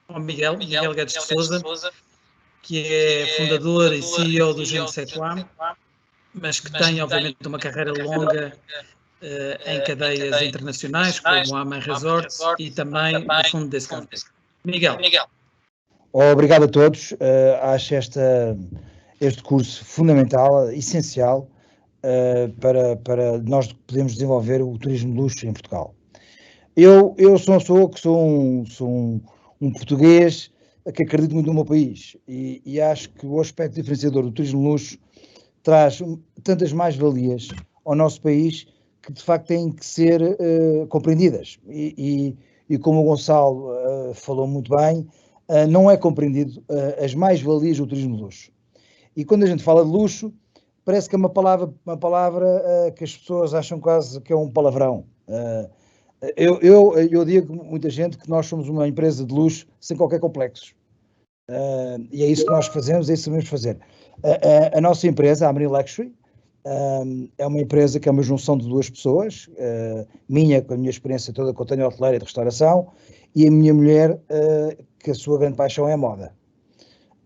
ao Miguel Guedes de Sousa, que é fundador e CEO do G7A, mas que tem, obviamente, uma carreira longa em cadeias internacionais, como a Aman Resorts e também no fundo desse campo. Miguel. Obrigado a todos. Acho este curso fundamental, essencial, para nós podermos desenvolver o turismo de luxo em Portugal. Eu sou uma pessoa que sou um português que acredito muito no meu país e acho que o aspecto diferenciador do turismo de luxo traz tantas mais-valias ao nosso país que de facto têm que ser compreendidas. E como o Gonçalo falou muito bem, não é compreendido as mais-valias do turismo de luxo. E quando a gente fala de luxo, parece que é uma palavra que as pessoas acham quase que é um palavrão. Eu digo a muita gente que nós somos uma empresa de luxo sem qualquer complexo. E é isso que nós fazemos, é isso que sabemos fazer. A nossa empresa, a Amri Luxury, é uma empresa que é uma junção de duas pessoas, minha, com a minha experiência toda que eu tenho hoteleira e de restauração, e a minha mulher, que a sua grande paixão é a moda.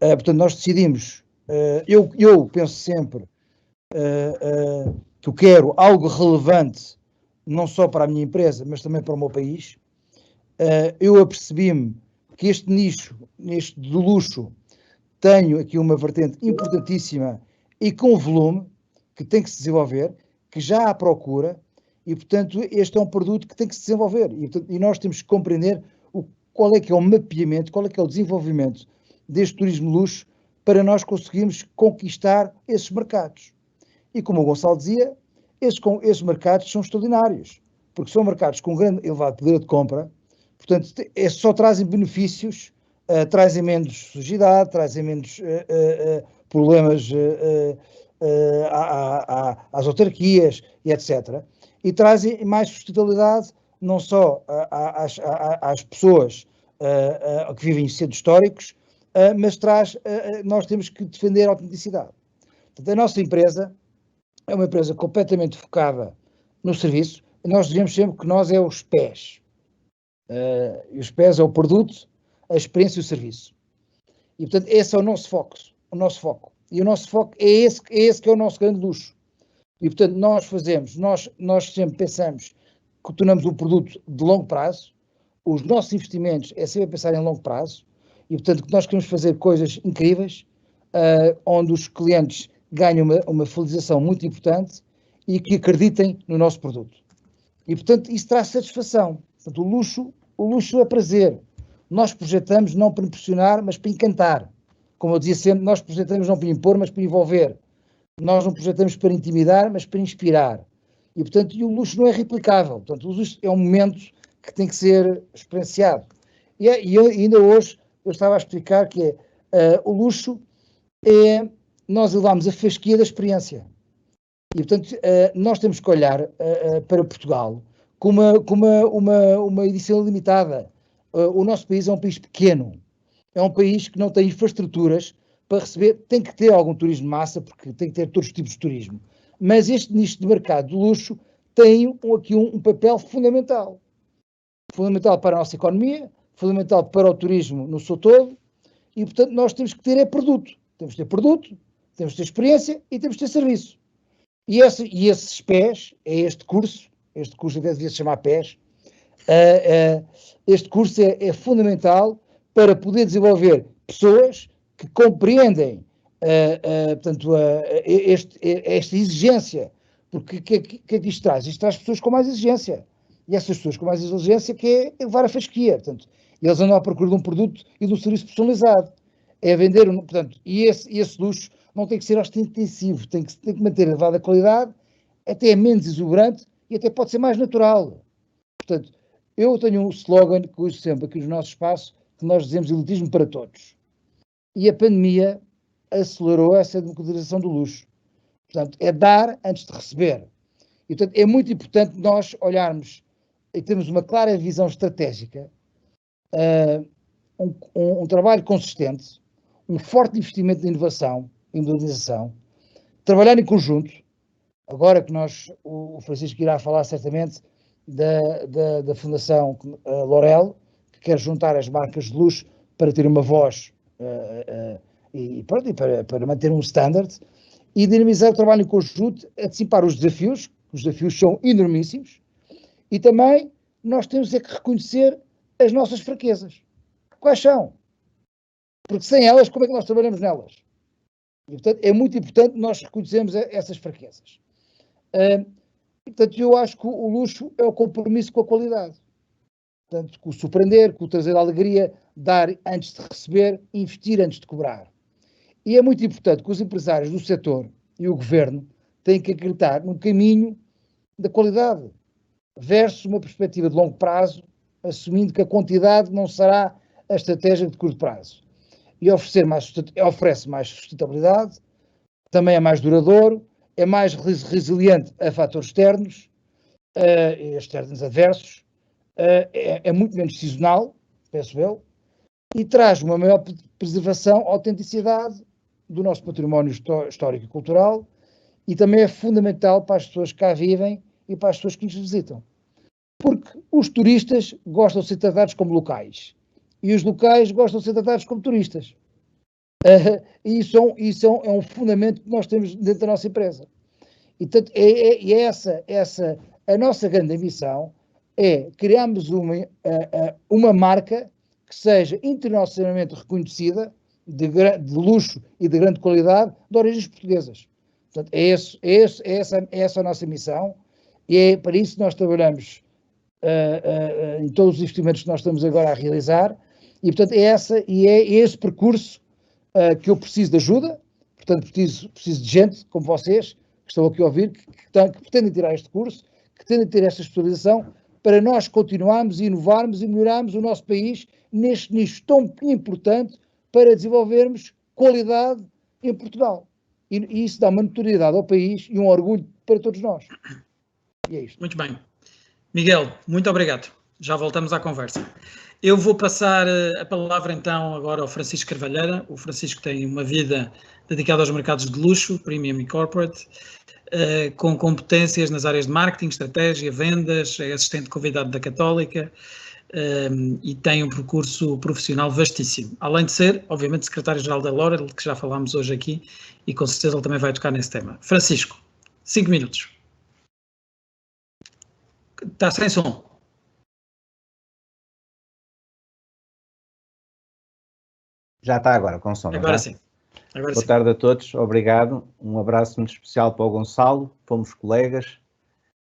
Portanto, nós decidimos, eu penso sempre que eu quero algo relevante, não só para a minha empresa, mas também para o meu país. Eu apercebi-me que este nicho, neste do luxo, tenho aqui uma vertente importantíssima e com volume, que tem que se desenvolver, que já há procura, e portanto este é um produto que tem que se desenvolver, e nós temos que compreender qual é que é o mapeamento, qual é que é o desenvolvimento deste turismo de luxo, para nós conseguirmos conquistar esses mercados. E como o Gonçalo dizia, esses mercados são extraordinários, porque são mercados com grande elevado poder de compra, portanto só trazem benefícios, trazem menos sujidade, trazem menos problemas às autarquias e etc. E trazem mais sustentabilidade não só às pessoas que vivem em centros históricos, mas nós temos que defender a autenticidade. Portanto, a nossa empresa é uma empresa completamente focada no serviço. Nós dizemos sempre que nós é os pés. E os pés é o produto, a experiência e o serviço. E, portanto, esse é o nosso foco. E o nosso foco é esse que é o nosso grande luxo. E, portanto, nós sempre pensamos que tornamos um produto de longo prazo. Os nossos investimentos é sempre pensar em longo prazo. E, portanto, que nós queremos fazer coisas incríveis, onde os clientes ganham uma fidelização muito importante e que acreditem no nosso produto. E, portanto, isso traz satisfação. Portanto, o luxo é prazer. Nós projetamos não para impressionar, mas para encantar. Como eu dizia sempre, nós projetamos não para impor, mas para envolver. Nós não projetamos para intimidar, mas para inspirar. E, portanto, o luxo não é replicável. Portanto, o luxo é um momento que tem que ser experienciado. E ainda hoje eu estava a explicar que o luxo é nós levarmos a fasquia da experiência. E, portanto, nós temos que olhar para Portugal com uma edição limitada. O nosso país é um país pequeno. É um país que não tem infraestruturas para receber, tem que ter algum turismo de massa, porque tem que ter todos os tipos de turismo. Mas este nicho de mercado de luxo tem aqui um papel fundamental. Fundamental para a nossa economia, fundamental para o turismo no seu todo, e, portanto, nós temos que ter produto. Temos que ter produto, temos que ter experiência e temos que ter serviço. E esses pés, é este curso até devia se chamar PES, este curso é fundamental para poder desenvolver pessoas que compreendem portanto, esta exigência. Porque o que é que isto traz? Isto traz pessoas com mais exigência. E essas pessoas com mais exigência que é levar a fasquia. Portanto, eles andam à procura de um produto e de um serviço personalizado. É vender, portanto, e esse luxo não tem que ser ostentativo, tem que manter elevada qualidade, até é menos exuberante e até pode ser mais natural. Portanto, eu tenho um slogan que uso sempre aqui no nosso espaço, que nós dizemos elitismo para todos. E a pandemia acelerou essa democratização do luxo. Portanto, é dar antes de receber. E, portanto, é muito importante nós olharmos e termos uma clara visão estratégica, um trabalho consistente, um forte investimento em inovação, em modernização, trabalhar em conjunto. Agora que o Francisco irá falar certamente da Fundação L'Oréal, que quer juntar as marcas de luxo para ter uma voz para manter um standard e dinamizar o trabalho em conjunto, antecipar os desafios são enormíssimos, e também nós temos que reconhecer as nossas fraquezas. Quais são? Porque sem elas, como é que nós trabalhamos nelas? E, portanto, é muito importante nós reconhecermos essas fraquezas. Portanto, eu acho que o luxo é o compromisso com a qualidade. Portanto, com o surpreender, com o trazer alegria, dar antes de receber, investir antes de cobrar. E é muito importante que os empresários do setor e o governo têm que acreditar no caminho da qualidade, versus uma perspectiva de longo prazo, assumindo que a quantidade não será a estratégia de curto prazo. E oferece mais sustentabilidade, também é mais duradouro, é mais resiliente a fatores externos, externos adversos, é muito menos sazonal, penso eu, e traz uma maior preservação, autenticidade do nosso património histórico e cultural, e também é fundamental para as pessoas que cá vivem e para as pessoas que nos visitam. Porque os turistas gostam de ser tratados como locais, e os locais gostam de ser tratados como turistas. E isso é um fundamento que nós temos dentro da nossa empresa. E, portanto, essa a nossa grande missão é criarmos uma marca que seja internacionalmente reconhecida, de luxo e de grande qualidade, de origens portuguesas. Portanto, é essa a nossa missão, e é para isso que nós trabalhamos em todos os investimentos que nós estamos agora a realizar, e portanto é esse percurso que eu preciso de ajuda, portanto preciso de gente como vocês, que estão aqui a ouvir, que pretendem tirar este curso, que pretendem ter esta especialização, para nós continuarmos, inovarmos e melhorarmos o nosso país neste nicho tão importante para desenvolvermos qualidade em Portugal. E isso dá uma notoriedade ao país e um orgulho para todos nós. E é isto. Muito bem. Miguel, muito obrigado. Já voltamos à conversa. Eu vou passar a palavra então agora ao Francisco Carvalheira. O Francisco tem uma vida dedicada aos mercados de luxo, premium e corporate, com competências nas áreas de marketing, estratégia, vendas, é assistente convidado da Católica e tem um percurso profissional vastíssimo. Além de ser, obviamente, secretário-geral da L'Oréal, de que já falámos hoje aqui, e com certeza ele também vai tocar nesse tema. Francisco, 5 minutos. Está sem som. Já está agora, com som. Agora sim. Boa tarde a todos, obrigado. Um abraço muito especial para o Gonçalo, fomos colegas,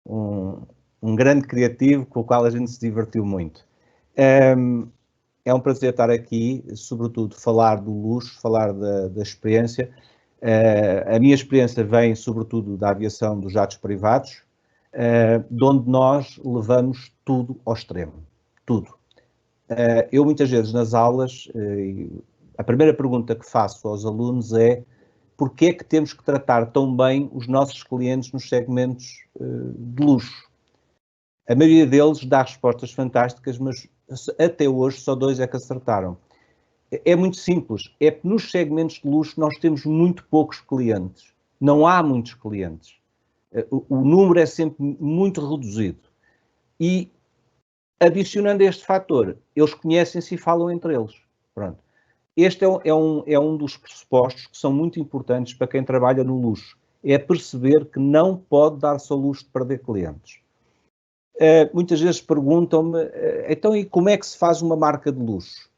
um grande criativo com o qual a gente se divertiu muito. É um prazer estar aqui, sobretudo falar do luxo, falar da experiência. A minha experiência vem sobretudo da aviação dos jatos privados, de onde nós levamos tudo ao extremo, tudo. Eu muitas vezes nas aulas, a primeira pergunta que faço aos alunos é: porquê é que temos que tratar tão bem os nossos clientes nos segmentos de luxo? A maioria deles dá respostas fantásticas, mas até hoje só 2 é que acertaram. É muito simples, é que nos segmentos de luxo nós temos muito poucos clientes, não há muitos clientes. O número é sempre muito reduzido. E, adicionando este fator, eles conhecem-se e falam entre eles. Pronto. Este é um dos pressupostos que são muito importantes para quem trabalha no luxo. É perceber que não pode dar-se ao luxo de perder clientes. Muitas vezes perguntam-me, então e como é que se faz uma marca de luxo?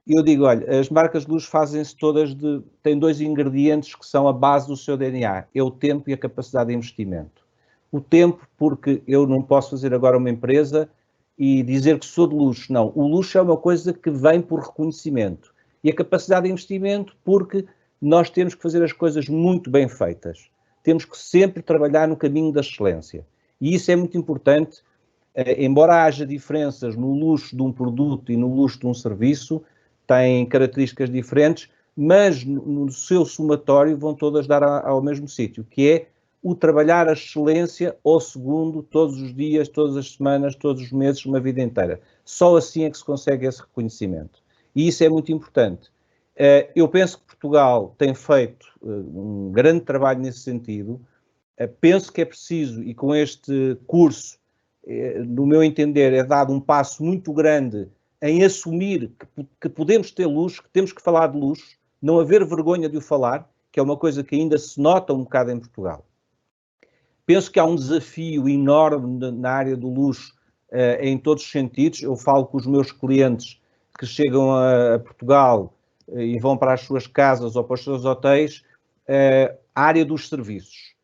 E eu digo, olha, as marcas de luxo fazem-se todas têm 2 ingredientes que são a base do seu DNA, é o tempo e a capacidade de investimento. O tempo, porque eu não posso fazer agora uma empresa e dizer que sou de luxo, não. O luxo é uma coisa que vem por reconhecimento. E a capacidade de investimento, porque nós temos que fazer as coisas muito bem feitas. Temos que sempre trabalhar no caminho da excelência. E isso é muito importante, embora haja diferenças no luxo de um produto e no luxo de um serviço, têm características diferentes, mas no seu somatório vão todas dar ao mesmo sítio, que é o trabalhar a excelência ao segundo, todos os dias, todas as semanas, todos os meses, uma vida inteira. Só assim é que se consegue esse reconhecimento. E isso é muito importante. Eu penso que Portugal tem feito um grande trabalho nesse sentido. Penso que é preciso, e com este curso, no meu entender, é dado um passo muito grande em assumir que podemos ter luxo, que temos que falar de luxo, não haver vergonha de o falar, que é uma coisa que ainda se nota um bocado em Portugal. Penso que há um desafio enorme na área do luxo em todos os sentidos. Eu falo com os meus clientes que chegam a Portugal e vão para as suas casas ou para os seus hotéis, a área dos serviços.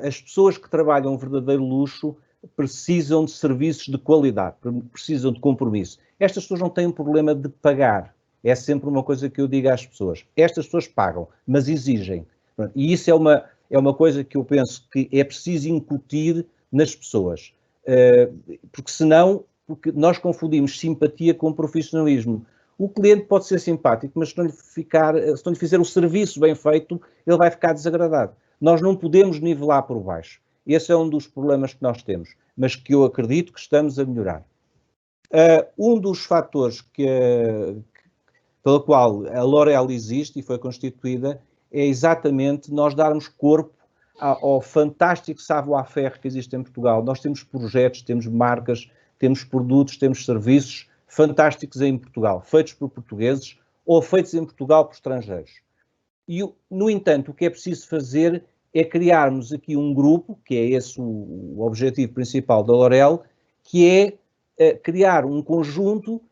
As pessoas que trabalham um verdadeiro luxo precisam de serviços de qualidade, precisam de compromisso. Estas pessoas não têm um problema de pagar. É sempre uma coisa que eu digo às pessoas. Estas pessoas pagam, mas exigem. E isso é uma coisa que eu penso que é preciso incutir nas pessoas. Porque senão, porque nós confundimos simpatia com profissionalismo. O cliente pode ser simpático, mas se não lhe fizer o serviço bem feito, ele vai ficar desagradado. Nós não podemos nivelar por baixo. Esse é um dos problemas que nós temos, mas que eu acredito que estamos a melhorar. Um dos fatores pelo qual a L'Oréal existe e foi constituída é exatamente nós darmos corpo ao fantástico savoir-faire que existe em Portugal. Nós temos projetos, temos marcas, temos produtos, temos serviços fantásticos em Portugal, feitos por portugueses ou feitos em Portugal por estrangeiros. E, no entanto, o que é preciso fazer é criarmos aqui um grupo, que é esse o objetivo principal da L'Oréal, que é criar um conjunto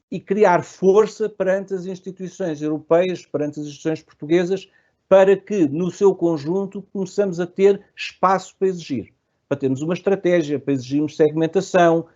e criar força perante as instituições europeias, perante as instituições portuguesas, para que, no seu conjunto, começamos a ter espaço para exigir, para termos uma estratégia, para exigirmos segmentação,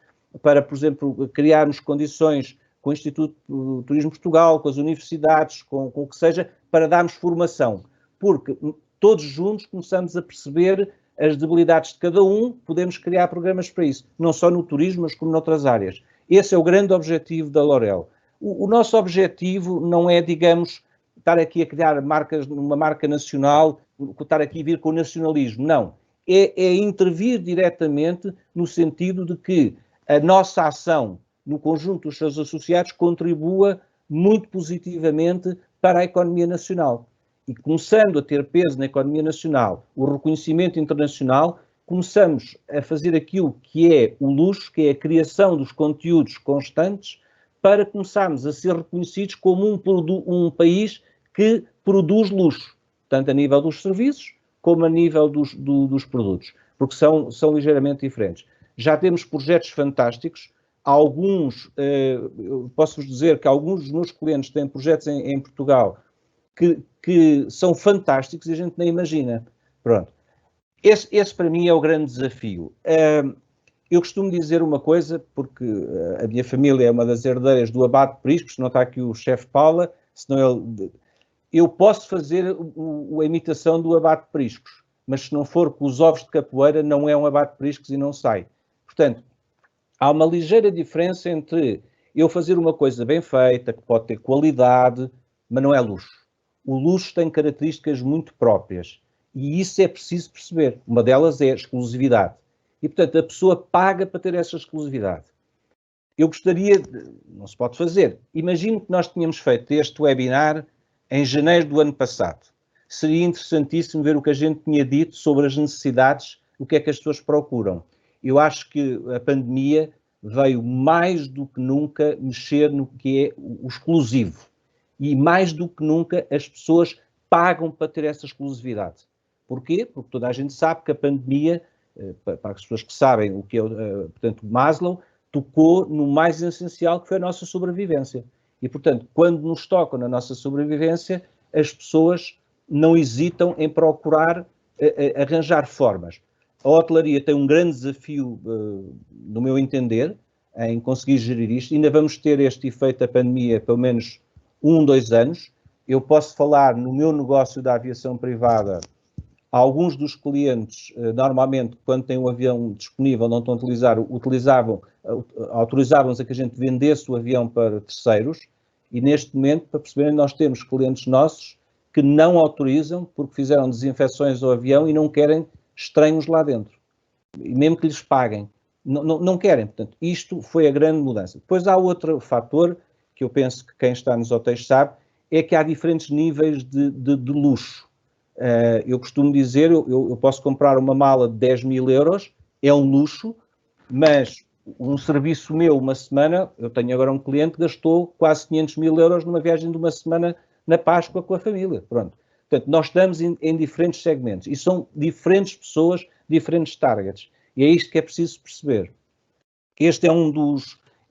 para, por exemplo, criarmos condições com o Instituto de Turismo de Portugal, com as universidades, com o que seja, para darmos formação. Porque todos juntos começamos a perceber as debilidades de cada um, podemos criar programas para isso, não só no turismo, mas como noutras áreas. Esse é o grande objetivo da L'Oréal. O nosso objetivo não é, digamos, estar aqui a criar marcas, uma marca nacional, estar aqui a vir com o nacionalismo, não. É intervir diretamente no sentido de que a nossa ação no conjunto dos seus associados contribua muito positivamente para a economia nacional. E começando a ter peso na economia nacional, o reconhecimento internacional, começamos a fazer aquilo que é o luxo, que é a criação dos conteúdos constantes, para começarmos a ser reconhecidos como um país que produz luxo, tanto a nível dos serviços como a nível dos produtos, porque são ligeiramente diferentes. Já temos projetos fantásticos, alguns, posso-vos dizer que alguns dos meus clientes têm projetos em Portugal que são fantásticos e a gente nem imagina. Pronto. Esse para mim é o grande desafio. Eu costumo dizer uma coisa, porque a minha família é uma das herdeiras do Abate de Priscos, não está aqui o chefe Paula, senão eu posso fazer a imitação do Abate de Priscos, mas se não for com os ovos de capoeira, não é um Abate de Priscos e não sai. Portanto, há uma ligeira diferença entre eu fazer uma coisa bem feita, que pode ter qualidade, mas não é luxo. O luxo tem características muito próprias e isso é preciso perceber. Uma delas é a exclusividade. E, portanto, a pessoa paga para ter essa exclusividade. Eu gostaria, não se pode fazer, imagino que nós tínhamos feito este webinar em janeiro do ano passado. Seria interessantíssimo ver o que a gente tinha dito sobre as necessidades, o que é que as pessoas procuram. Eu acho que a pandemia veio mais do que nunca mexer no que é o exclusivo. E mais do que nunca as pessoas pagam para ter essa exclusividade. Porquê? Porque toda a gente sabe que a pandemia, para as pessoas que sabem o que é, portanto, Maslow, tocou no mais essencial que foi a nossa sobrevivência. E, portanto, quando nos tocam na nossa sobrevivência, as pessoas não hesitam em procurar arranjar formas. A hotelaria tem um grande desafio, no meu entender, em conseguir gerir isto. Ainda vamos ter este efeito da pandemia, pelo menos 2 anos. Eu posso falar no meu negócio da aviação privada, alguns dos clientes, normalmente, quando têm um avião disponível, não estão a utilizar, autorizavam-nos a que a gente vendesse o avião para terceiros, e neste momento, para perceberem, nós temos clientes nossos que não autorizam, porque fizeram desinfecções ao avião e não querem estranhos lá dentro, e mesmo que lhes paguem, não querem. Portanto, isto foi a grande mudança. Depois há outro fator, que eu penso que quem está nos hotéis sabe, é que há diferentes níveis de luxo. Eu costumo dizer, eu posso comprar uma mala de 10.000 euros, é um luxo, mas um serviço meu, uma semana, eu tenho agora um cliente que gastou quase 500.000 euros numa viagem de uma semana na Páscoa com a família. Pronto. Portanto, nós estamos em diferentes segmentos e são diferentes pessoas, diferentes targets. E é isto que é preciso perceber. Este é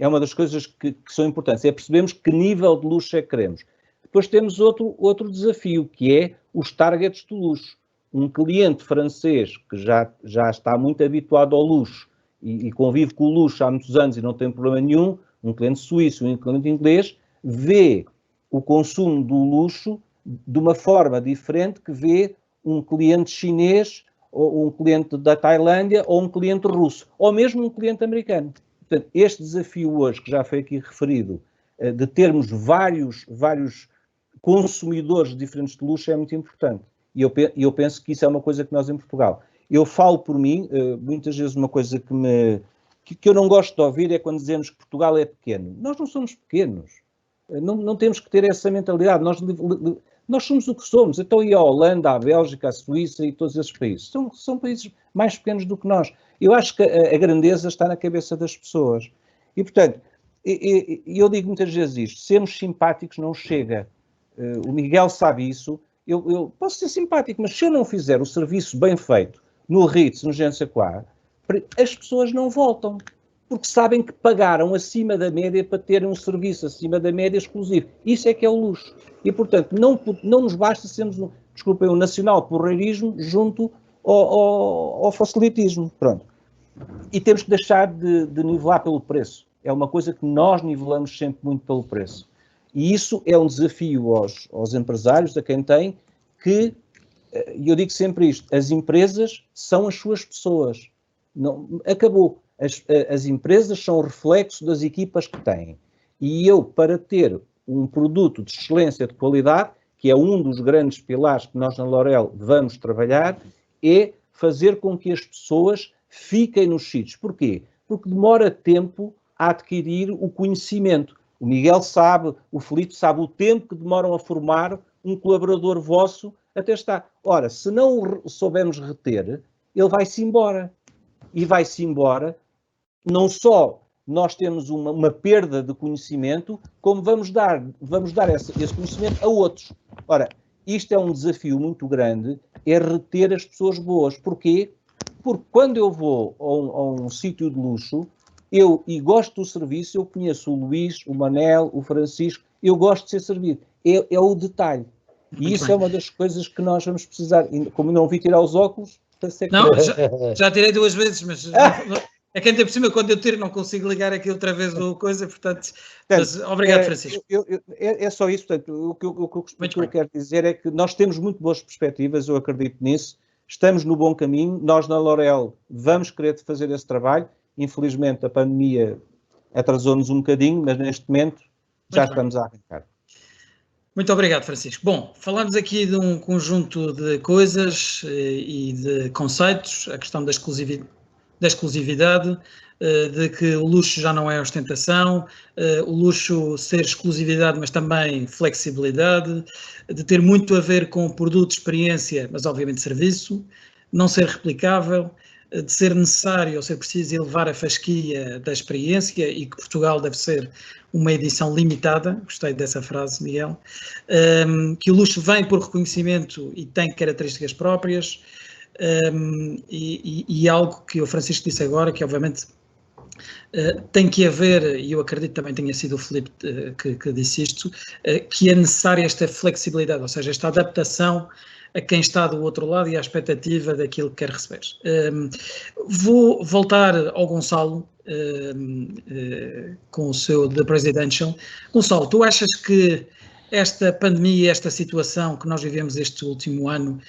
uma das coisas que são importantes, é percebermos que nível de luxo é que queremos. Depois temos outro desafio, que é os targets do luxo. Um cliente francês que já está muito habituado ao luxo e convive com o luxo há muitos anos e não tem problema nenhum, um cliente suíço, um cliente inglês, vê o consumo do luxo de uma forma diferente que vê um cliente chinês, ou um cliente da Tailândia, ou um cliente russo, ou mesmo um cliente americano. Portanto, este desafio hoje, que já foi aqui referido, de termos vários consumidores diferentes de luxo é muito importante. E eu penso que isso é uma coisa que nós em Portugal... Eu falo por mim, muitas vezes uma coisa que eu não gosto de ouvir é quando dizemos que Portugal é pequeno. Nós não somos pequenos. Não temos que ter essa mentalidade. Nós somos o que somos. Então, e a Holanda, a Bélgica, a Suíça e todos esses países. São países mais pequenos do que nós. Eu acho que a grandeza está na cabeça das pessoas. E, portanto, eu digo muitas vezes isto. Sermos simpáticos não chega. O Miguel sabe isso. Eu posso ser simpático, mas se eu não fizer o serviço bem feito, no Ritz, no Gensaquá, as pessoas não voltam, porque sabem que pagaram acima da média para terem um serviço acima da média exclusivo. Isso é que é o luxo. E, portanto, não nos basta sermos, um nacional porreirismo junto ao facilitismo. Pronto. E temos que deixar de nivelar pelo preço. É uma coisa que nós nivelamos sempre muito pelo preço. E isso é um desafio aos empresários, a quem tem, que... E eu digo sempre isto, as empresas são as suas pessoas. Não, acabou. As empresas são o reflexo das equipas que têm. E eu, para ter um produto de excelência, de qualidade, que é um dos grandes pilares que nós na L'Oréal vamos trabalhar, é fazer com que as pessoas fiquem nos sítios. Porquê? Porque demora tempo a adquirir o conhecimento. O Miguel sabe, o Filipe sabe o tempo que demoram a formar um colaborador vosso até estar. Ora, se não o soubermos reter, ele vai-se embora. E vai-se embora, não só nós temos uma perda de conhecimento, como vamos dar esse conhecimento a outros. Ora, isto é um desafio muito grande, é reter as pessoas boas. Porquê? Porque quando eu vou a um sítio de luxo, e gosto do serviço, eu conheço o Luís, o Manel, o Francisco, eu gosto de ser servido. É o detalhe. E isso é uma das coisas que nós vamos precisar. Como não vi tirar os óculos, não, já tirei 2 vezes, mas é que ainda por cima, quando eu tiro, não consigo ligar aqui outra vez ou coisa, portanto, mas, obrigado, Francisco. É só isso, portanto, o que eu quero dizer é que nós temos muito boas perspectivas, eu acredito nisso, estamos no bom caminho, nós na L'Oréal vamos querer fazer esse trabalho, infelizmente a pandemia atrasou-nos um bocadinho, mas neste momento já estamos a arrancar. Muito obrigado, Francisco. Bom, falamos aqui de um conjunto de coisas e de conceitos, a questão da exclusividade, de que o luxo já não é ostentação, o luxo ser exclusividade, mas também flexibilidade, de ter muito a ver com produto, experiência, mas obviamente serviço, não ser replicável, de ser necessário ou ser preciso elevar a fasquia da experiência e que Portugal deve ser uma edição limitada, gostei dessa frase, Miguel, que o luxo vem por reconhecimento e tem características próprias, e algo que o Francisco disse agora, que obviamente tem que haver, e eu acredito também tenha sido o Filipe que disse isto, que é necessária esta flexibilidade, ou seja, esta adaptação a quem está do outro lado e à expectativa daquilo que quer receber. Vou voltar ao Gonçalo, com o seu The Presidential. Gonçalo, tu achas que esta pandemia, esta situação que nós vivemos este último ano,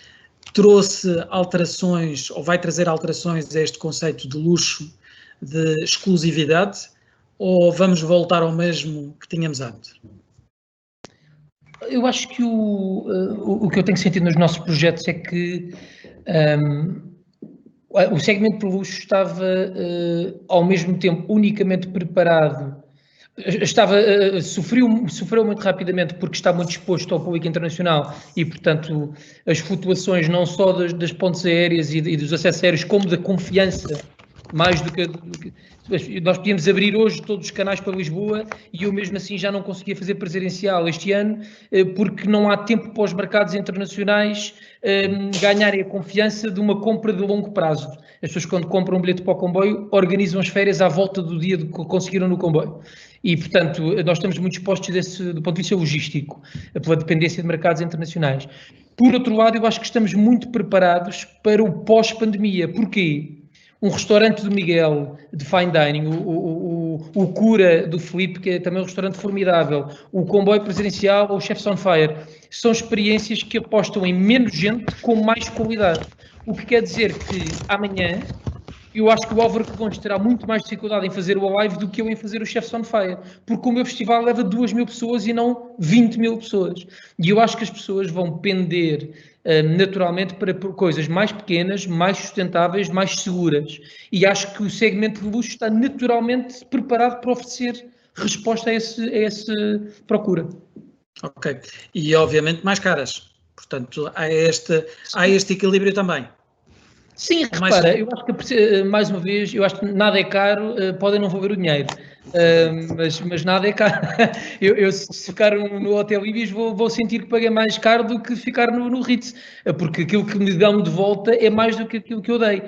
trouxe alterações, ou vai trazer alterações a este conceito de luxo, de exclusividade, ou vamos voltar ao mesmo que tínhamos antes? Eu acho que o que eu tenho sentido nos nossos projetos é que o segmento de luxo estava ao mesmo tempo unicamente preparado, sofreu muito rapidamente porque está muito exposto ao público internacional e, portanto, as flutuações não só das pontes aéreas e dos acessos aéreos, como da confiança, mais do que nós podíamos abrir hoje todos os canais para Lisboa e eu mesmo assim já não conseguia fazer presencial este ano porque não há tempo para os mercados internacionais ganharem a confiança de uma compra de longo prazo. As pessoas, quando compram um bilhete para o comboio, organizam as férias à volta do dia que conseguiram no comboio. E, portanto, nós estamos muito expostos do ponto de vista logístico, pela dependência de mercados internacionais. Por outro lado, eu acho que estamos muito preparados para o pós-pandemia. Porquê? um restaurante do Miguel, de fine dining, o Cura do Filipe, que é também um restaurante formidável, o Comboio Presidencial ou o Chefs on Fire, são experiências que apostam em menos gente com mais qualidade. O que quer dizer que amanhã eu acho que o Álvaro Codões terá muito mais dificuldade em fazer o Alive do que eu em fazer o Chefs on Fire, porque o meu festival leva 2.000 pessoas e não 20.000 pessoas. E eu acho que as pessoas vão pender naturalmente para coisas mais pequenas, mais sustentáveis, mais seguras. E acho que o segmento de luxo está naturalmente preparado para oferecer resposta a essa procura. Ok. E obviamente mais caras. Portanto, há este equilíbrio também. Sim, repara, eu acho que, mais uma vez, eu acho que nada é caro, podem não envolver o dinheiro, mas nada é caro. Eu se ficar no Hotel Ibis vou sentir que paguei mais caro do que ficar no Ritz, porque aquilo que me dão de volta é mais do que aquilo que eu dei.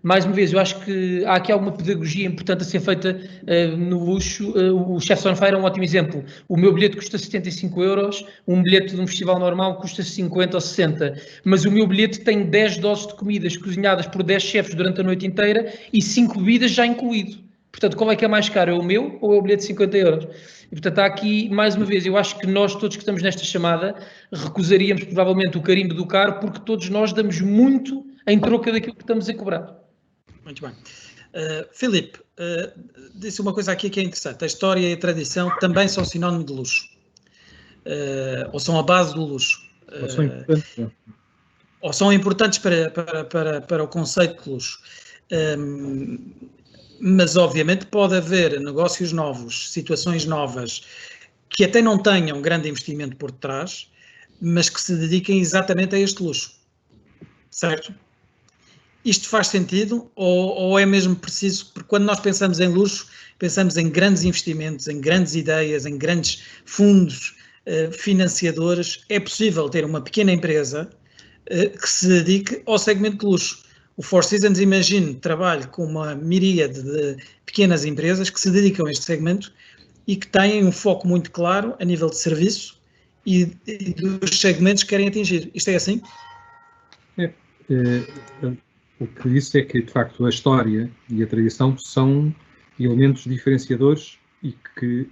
Mais uma vez, eu acho que há aqui alguma pedagogia importante a ser feita no luxo. O Chefs on Fire é um ótimo exemplo. O meu bilhete custa 75 euros, um bilhete de um festival normal custa 50 ou 60, mas o meu bilhete tem 10 doses de comidas cozinhadas por 10 chefes durante a noite inteira e 5 bebidas já incluído. Portanto, qual é que é mais caro? É o meu ou é o bilhete de 50 euros? E, portanto, há aqui, mais uma vez, eu acho que nós todos que estamos nesta chamada recusaríamos provavelmente o carimbo do caro, porque todos nós damos muito em troca daquilo que estamos a cobrar. Muito bem. Filipe, disse uma coisa aqui que é interessante. A história e a tradição também são sinónimo de luxo. Ou são a base do luxo. Ou são importantes. Ou são importantes para o conceito de luxo. Mas, obviamente, pode haver negócios novos, situações novas, que até não tenham grande investimento por trás, mas que se dediquem exatamente a este luxo. Certo? Isto faz sentido ou é mesmo preciso? Porque quando nós pensamos em luxo, pensamos em grandes investimentos, em grandes ideias, em grandes fundos financiadores. É possível ter uma pequena empresa que se dedique ao segmento de luxo. O Four Seasons, imagino, trabalha com uma miríade de pequenas empresas que se dedicam a este segmento e que têm um foco muito claro a nível de serviço e dos segmentos que querem atingir. Isto é assim? O que disse é que, de facto, a história e a tradição são elementos diferenciadores e que,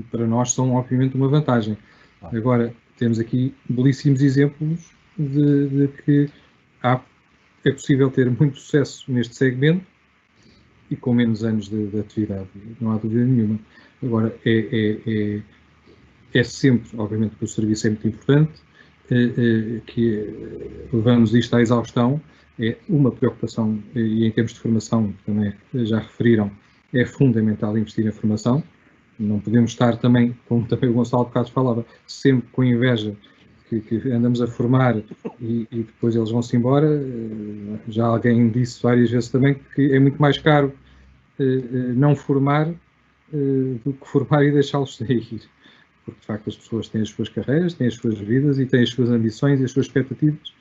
para nós, são, obviamente, uma vantagem. Agora, temos aqui belíssimos exemplos de que é possível ter muito sucesso neste segmento e com menos anos de atividade, não há dúvida nenhuma. Agora, é sempre, obviamente, que o serviço é muito importante, que levamos isto à exaustão, é uma preocupação, e em termos de formação, também já referiram, é fundamental investir em formação. Não podemos estar também, como também o Gonçalo Bocado falava, sempre com inveja que andamos a formar e depois eles vão-se embora. Já alguém disse várias vezes também que é muito mais caro não formar do que formar e deixá-los sair. Porque, de facto, as pessoas têm as suas carreiras, têm as suas vidas e têm as suas ambições e as suas expectativas.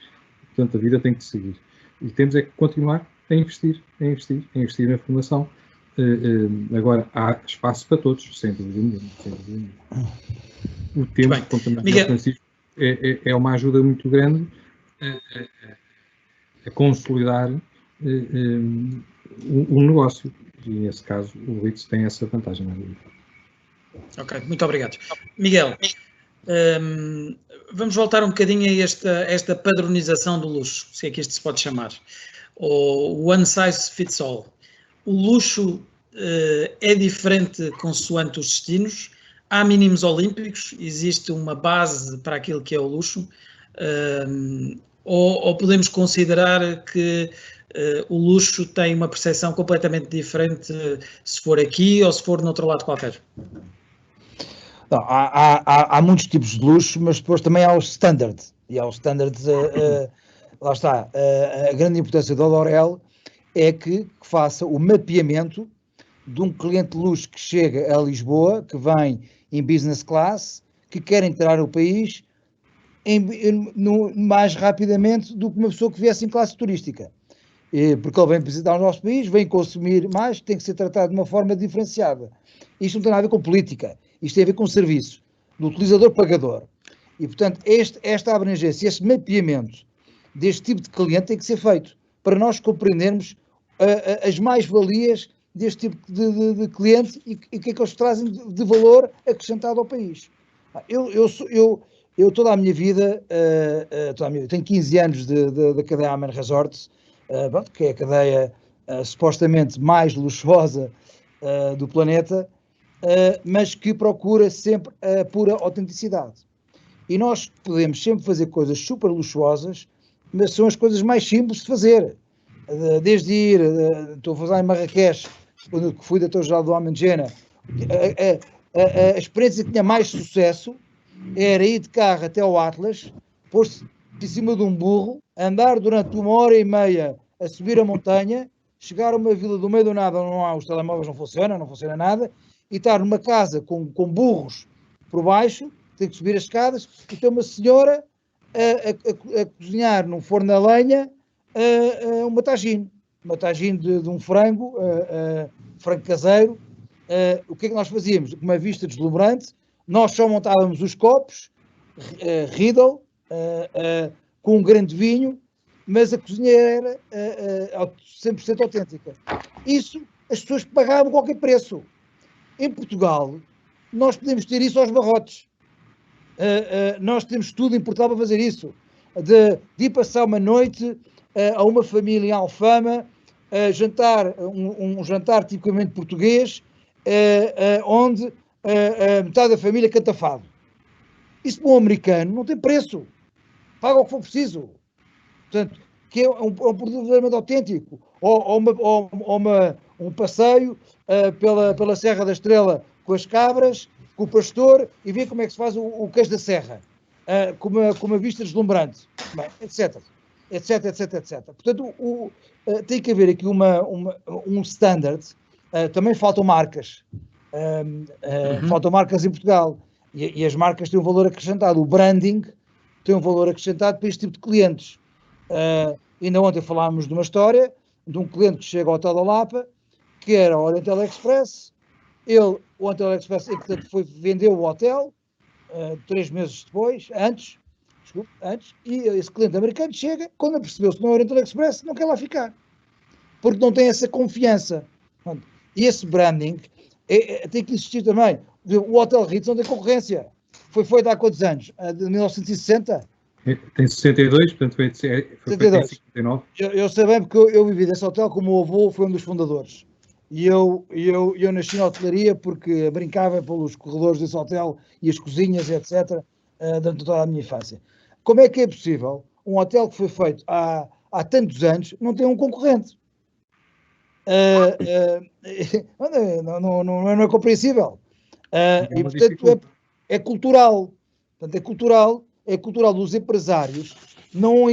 Portanto, a vida tem que seguir. E temos é que continuar a investir na formação. Agora, há espaço para todos, sem dúvida nenhuma. O tempo, como também o Francisco, é uma ajuda muito grande a consolidar um negócio. E, nesse caso, o Ritz tem essa vantagem. Ok, muito obrigado. Miguel, vamos voltar um bocadinho a esta padronização do luxo, se é que isto se pode chamar, ou one size fits all. O luxo é diferente consoante os destinos, há mínimos olímpicos, existe uma base para aquilo que é o luxo, ou podemos considerar que o luxo tem uma percepção completamente diferente se for aqui ou se for no outro lado qualquer? Não, há muitos tipos de luxo, mas depois também há os standards. E há os standards, lá está, a grande importância da L'Oréal é que faça o mapeamento de um cliente de luxo que chega a Lisboa, que vem em business class, que quer entrar no país mais rapidamente do que uma pessoa que viesse em classe turística. Porque ele vem visitar o nosso país, vem consumir mais, tem que ser tratado de uma forma diferenciada. Isto não tem nada a ver com política. Isto tem a ver com serviço, do utilizador-pagador. E, portanto, esta abrangência, este mapeamento deste tipo de cliente tem que ser feito. para nós compreendermos as mais-valias deste tipo de cliente e o que é que eles trazem de valor acrescentado ao país. Eu toda a minha vida, tenho 15 anos da cadeia Aman Resorts, que é a cadeia supostamente mais luxuosa do planeta, mas que procura sempre a pura autenticidade. E nós podemos sempre fazer coisas super luxuosas, mas são as coisas mais simples de fazer. Desde ir, estou a fazer em Marrakech, quando fui diretor-geral do Amangena, a experiência que tinha mais sucesso era ir de carro até ao Atlas, pôr-se em cima de um burro, andar durante 1h30 a subir a montanha, chegar a uma vila do meio do nada onde não há, os telemóveis não funciona nada, e estar numa casa com burros por baixo, tem que subir as escadas, e tem uma senhora a cozinhar num forno a lenha uma tagine de um frango, frango caseiro. O que é que nós fazíamos? Com uma vista deslumbrante, nós só montávamos os copos, Riedel, com um grande vinho, mas a cozinha era 100% autêntica. Isso, as pessoas pagavam qualquer preço. Em Portugal, nós podemos ter isso aos barrotes. Nós temos tudo em Portugal para fazer isso. De ir passar uma noite a uma família em Alfama, jantar, um jantar tipicamente português, onde metade da família canta fado. Isso para um americano não tem preço. Paga o que for preciso. Portanto, que é um produto verdadeiramente autêntico. Ou um passeio pela Serra da Estrela com as cabras, com o pastor, e ver como é que se faz o queijo da serra, com uma vista deslumbrante, bem, etc. Portanto, tem que haver aqui um standard. Também faltam marcas. Faltam marcas em Portugal. E as marcas têm um valor acrescentado. O branding tem um valor acrescentado para este tipo de clientes. Ainda ontem falámos de uma história de um cliente que chega ao Hotel da Lapa, que era o Oriental Express. O Oriental Express, portanto, vendeu o hotel 3 meses depois, antes, e esse cliente americano chega, quando percebeu-se que não é o Oriental Express, não quer lá ficar, porque não tem essa confiança. E esse branding tem que existir também. O Hotel Ritz não tem concorrência. Foi feito há quantos anos? De 1960? Tem 62, portanto foi feito em 59. Eu sei bem porque eu vivi desse hotel, como o meu avô foi um dos fundadores. E eu nasci na hotelaria porque brincava pelos corredores desse hotel e as cozinhas, etc., durante toda a minha infância. Como é que é possível um hotel que foi feito há tantos anos não ter um concorrente? Não é compreensível. E, portanto, é cultural. Portanto, é cultural dos empresários não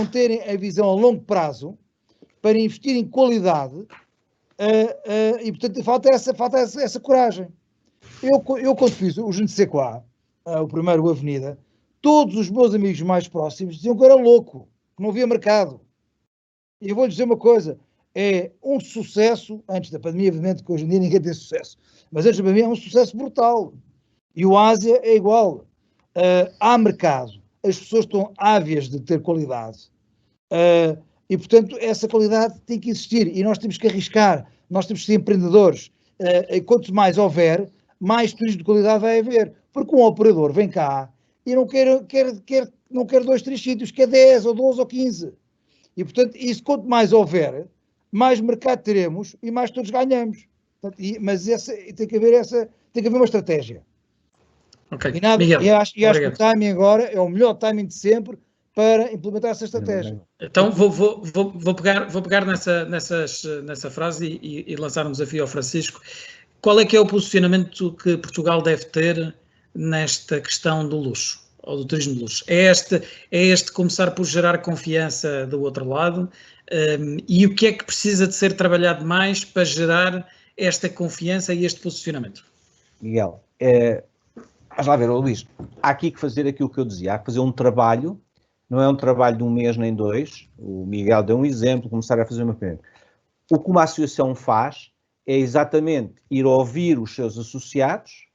terem a visão a longo prazo para investir em qualidade. E portanto falta essa coragem. Eu quando fiz o Je ne sais quoi, o primeiro Avenida, todos os meus amigos mais próximos diziam que eu era louco, que não havia mercado. E eu vou-lhe dizer uma coisa, é um sucesso, antes da pandemia, evidentemente que hoje em dia ninguém tem sucesso, mas antes da pandemia é um sucesso brutal. E o Ásia é igual. Há mercado, as pessoas estão ávias de ter qualidade. E, portanto, essa qualidade tem que existir e nós temos que arriscar, nós temos que ser empreendedores. Quanto mais houver, mais turismo de qualidade vai haver. Porque um operador vem cá e não quer 2, 3 sítios, quer 10 ou 12 ou 15. E, portanto, isso quanto mais houver, mais mercado teremos e mais todos ganhamos. Portanto, mas tem que haver uma estratégia. Okay. E acho que o timing agora é o melhor timing de sempre para implementar essa estratégia. Então vou pegar nessa frase e lançar um desafio ao Francisco. Qual é que é o posicionamento que Portugal deve ter nesta questão do luxo, ou do turismo de luxo? É este começar por gerar confiança do outro lado? E o que é que precisa de ser trabalhado mais para gerar esta confiança e este posicionamento? Miguel, vamos lá ver, Luís, há aqui que fazer aquilo que eu dizia, há que fazer um trabalho. Não é um trabalho de 1 mês nem 2. O Miguel deu um exemplo, começar a fazer uma coisa. O que uma associação faz é exatamente ir ouvir os seus associados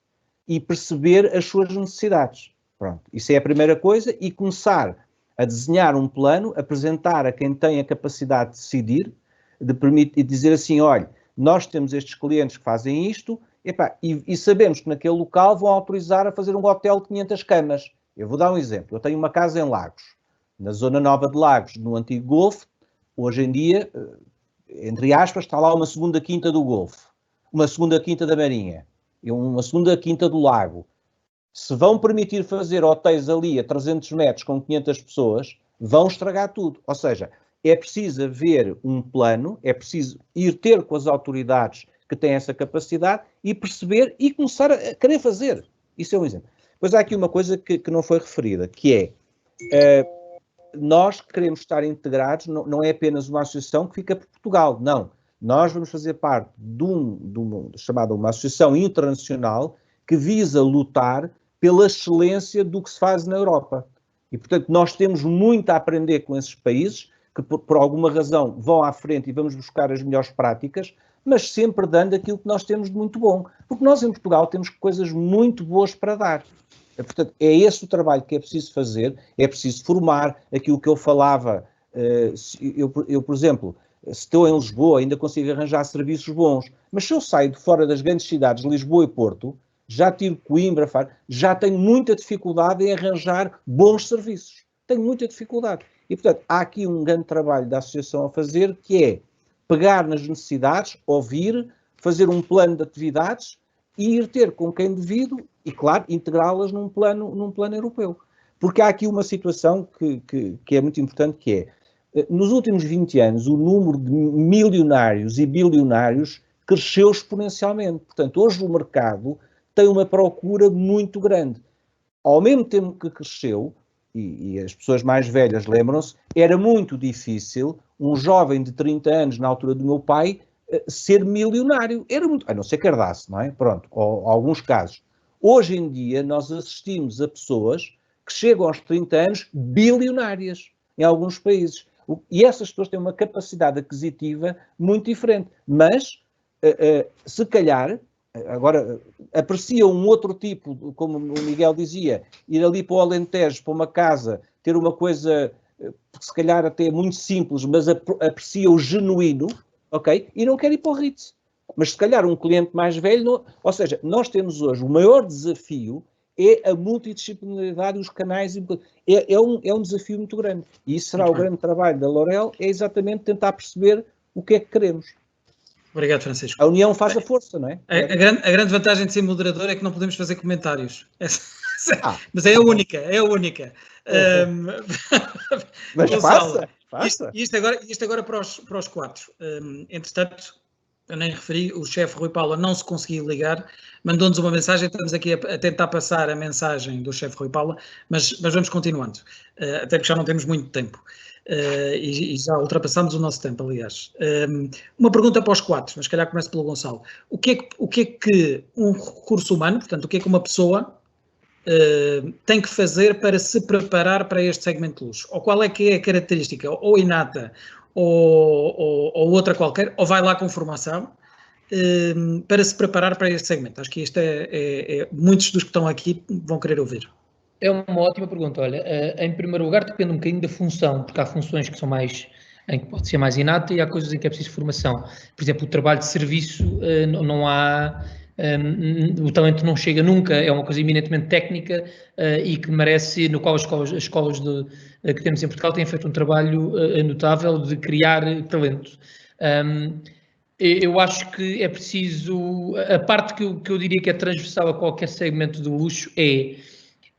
e perceber as suas necessidades. Pronto, isso é a primeira coisa e começar a desenhar um plano, apresentar a quem tem a capacidade de decidir, e dizer assim, olha, nós temos estes clientes que fazem isto, e sabemos que naquele local vão autorizar a fazer um hotel de 500 camas. Eu vou dar um exemplo. Eu tenho uma casa em Lagos, na Zona Nova de Lagos, no antigo Golfo. Hoje em dia, entre aspas, está lá uma segunda quinta do Golfo, uma segunda quinta da Marinha, e uma segunda quinta do Lago. Se vão permitir fazer hotéis ali a 300 metros com 500 pessoas, vão estragar tudo. Ou seja, é preciso haver um plano, é preciso ir ter com as autoridades que têm essa capacidade e perceber e começar a querer fazer. Isso é um exemplo. Depois há aqui uma coisa que não foi referida, que é, nós queremos estar integrados, não é apenas uma associação que fica por Portugal, não. Nós vamos fazer parte de chamada uma associação internacional que visa lutar pela excelência do que se faz na Europa. E, portanto, nós temos muito a aprender com esses países que, por alguma razão, vão à frente e vamos buscar as melhores práticas, mas sempre dando aquilo que nós temos de muito bom. Porque nós, em Portugal, temos coisas muito boas para dar. Portanto, é esse o trabalho que é preciso fazer, é preciso formar aquilo que eu falava. Eu, por exemplo, se estou em Lisboa, ainda consigo arranjar serviços bons, mas se eu saio de fora das grandes cidades, Lisboa e Porto, já tiro Coimbra, já tenho muita dificuldade em arranjar bons serviços. Tenho muita dificuldade. E, portanto, há aqui um grande trabalho da associação a fazer, que é pegar nas necessidades, ouvir, fazer um plano de atividades e ir ter com quem devido e, claro, integrá-las num plano europeu. Porque há aqui uma situação que é muito importante, que é, nos últimos 20 anos, o número de milionários e bilionários cresceu exponencialmente. Portanto, hoje o mercado tem uma procura muito grande. Ao mesmo tempo que cresceu, e as pessoas mais velhas lembram-se, era muito difícil um jovem de 30 anos, na altura do meu pai, ser milionário. Era muito, a não ser que herdasse, não é? Pronto, ou alguns casos. Hoje em dia, nós assistimos a pessoas que chegam aos 30 anos bilionárias, em alguns países. E essas pessoas têm uma capacidade aquisitiva muito diferente. Mas, se calhar, agora, apreciam um outro tipo, como o Miguel dizia, ir ali para o Alentejo, para uma casa, ter uma coisa, se calhar até muito simples, mas aprecia o genuíno, ok? E não quer ir para o Ritz. Mas se calhar um cliente mais velho, não, ou seja, nós temos hoje, o maior desafio é a multidisciplinaridade, os canais, é um desafio muito grande. E isso será o grande trabalho da L'Oréal, é exatamente tentar perceber o que é que queremos. Obrigado, Francisco. A união faz a força, não é? A grande vantagem de ser moderador é que não podemos fazer comentários. Mas é a única, é a única. Mas faça. Isto agora para os quatro. Entretanto, eu nem referi, o chefe Rui Paula não se conseguiu ligar, mandou-nos uma mensagem, estamos aqui a tentar passar a mensagem do chefe Rui Paula, mas vamos continuando, até porque já não temos muito tempo. E já ultrapassamos o nosso tempo, aliás. Uma pergunta para os quatro, mas se calhar começo pelo Gonçalo. O que é que um recurso humano, portanto, o que é que uma pessoa tem que fazer para se preparar para este segmento de luxo? Ou qual é que é a característica, ou inata, ou outra qualquer, ou vai lá com formação, para se preparar para este segmento? Acho que isto muitos dos que estão aqui vão querer ouvir. É uma ótima pergunta. Olha, em primeiro lugar depende um bocadinho da função, porque há funções que são mais, em que pode ser mais inata e há coisas em que é preciso formação. Por exemplo, o trabalho de serviço, não há, o talento não chega nunca, é uma coisa eminentemente técnica e que merece, no qual as escolas que temos em Portugal têm feito um trabalho notável de criar talento. Eu acho que é preciso, a parte que eu diria que é transversal a qualquer segmento do luxo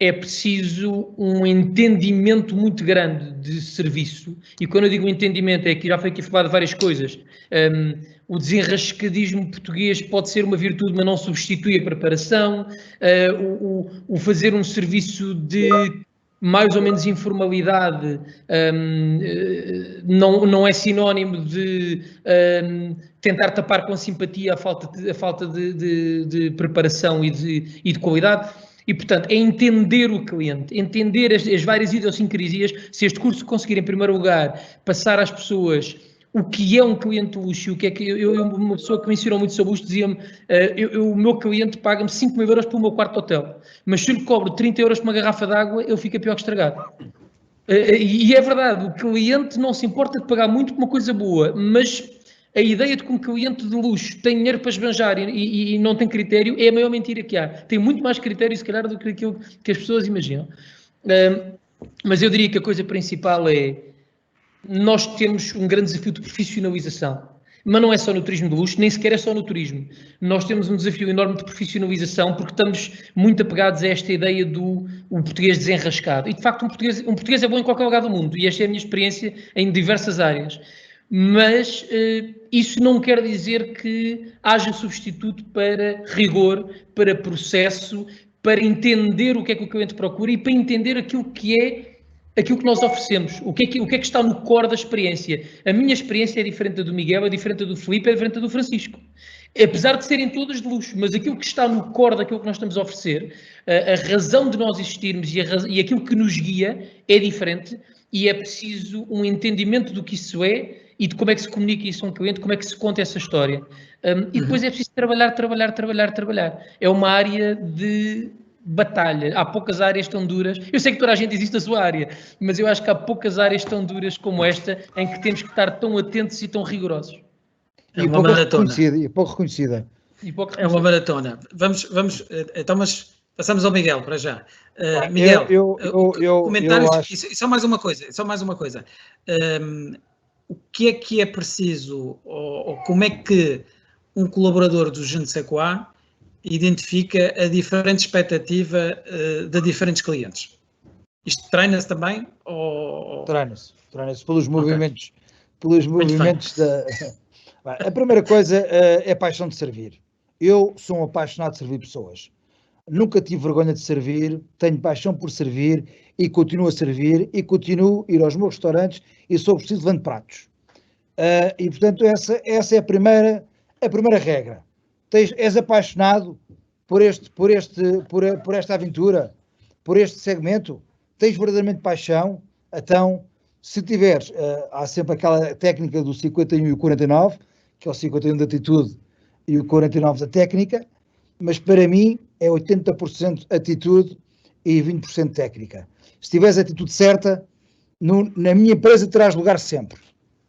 é preciso um entendimento muito grande de serviço, e quando eu digo entendimento é que já foi aqui falado de várias coisas. O desenrascadismo português pode ser uma virtude, mas não substitui a preparação. O fazer um serviço de mais ou menos informalidade não é sinónimo de tentar tapar com simpatia a falta de preparação e de qualidade. E, portanto, é entender o cliente, entender as várias idiosincrasias. Se este curso conseguir, em primeiro lugar, passar às pessoas o que é um cliente de luxo, o que é que uma pessoa que me ensinou muito sobre luxo dizia-me, o meu cliente paga-me 5 mil euros pelo meu quarto de hotel, mas se eu lhe cobro 30 euros por uma garrafa de água, ele fica pior que estragado. E é verdade, o cliente não se importa de pagar muito por uma coisa boa, mas a ideia de que um cliente de luxo tem dinheiro para esbanjar e não tem critério é a maior mentira que há. Tem muito mais critério, se calhar, do que aquilo que as pessoas imaginam. Mas eu diria que a coisa principal é, nós temos um grande desafio de profissionalização. Mas não é só no turismo de luxo, nem sequer é só no turismo. Nós temos um desafio enorme de profissionalização porque estamos muito apegados a esta ideia do português desenrascado. E, de facto, um português é bom em qualquer lugar do mundo, e esta é a minha experiência em diversas áreas. Mas isso não quer dizer que haja substituto para rigor, para processo, para entender o que é que o cliente procura e para entender aquilo que nós oferecemos, o que é que está no core da experiência. A minha experiência é diferente da do Miguel, é diferente da do Filipe, é diferente da do Francisco. Apesar de serem todas de luxo, mas aquilo que está no core daquilo que nós estamos a oferecer, a razão de nós existirmos e aquilo que nos guia é diferente, e é preciso um entendimento do que isso é e de como é que se comunica isso a um cliente, como é que se conta essa história. E depois é preciso trabalhar. É uma área de batalha. Há poucas áreas tão duras. Eu sei que toda a gente existe na sua área, mas eu acho que há poucas áreas tão duras como esta em que temos que estar tão atentos e tão rigorosos. É uma maratona. E pouco reconhecida. É uma maratona. Vamos, então, mas passamos ao Miguel para já. Miguel, comentários, e só mais uma coisa. O que é preciso, ou como é que um colaborador do Je ne sais quoi identifica a diferente expectativa de diferentes clientes? Isto treina-se também? Treina-se pelos movimentos, da... A primeira coisa é a paixão de servir. Eu sou um apaixonado de servir pessoas. Nunca tive vergonha de servir, tenho paixão por servir e continuo a servir e continuo a ir aos meus restaurantes e sou preciso levando pratos. E portanto essa é a primeira regra. És apaixonado por esta aventura, por este segmento, tens verdadeiramente paixão, então se tiveres, há sempre aquela técnica do 51 e o 49, que é o 51 de atitude e o 49 da técnica, mas para mim é 80% atitude e 20% técnica. Se tiveres a atitude certa, na minha empresa terás lugar sempre,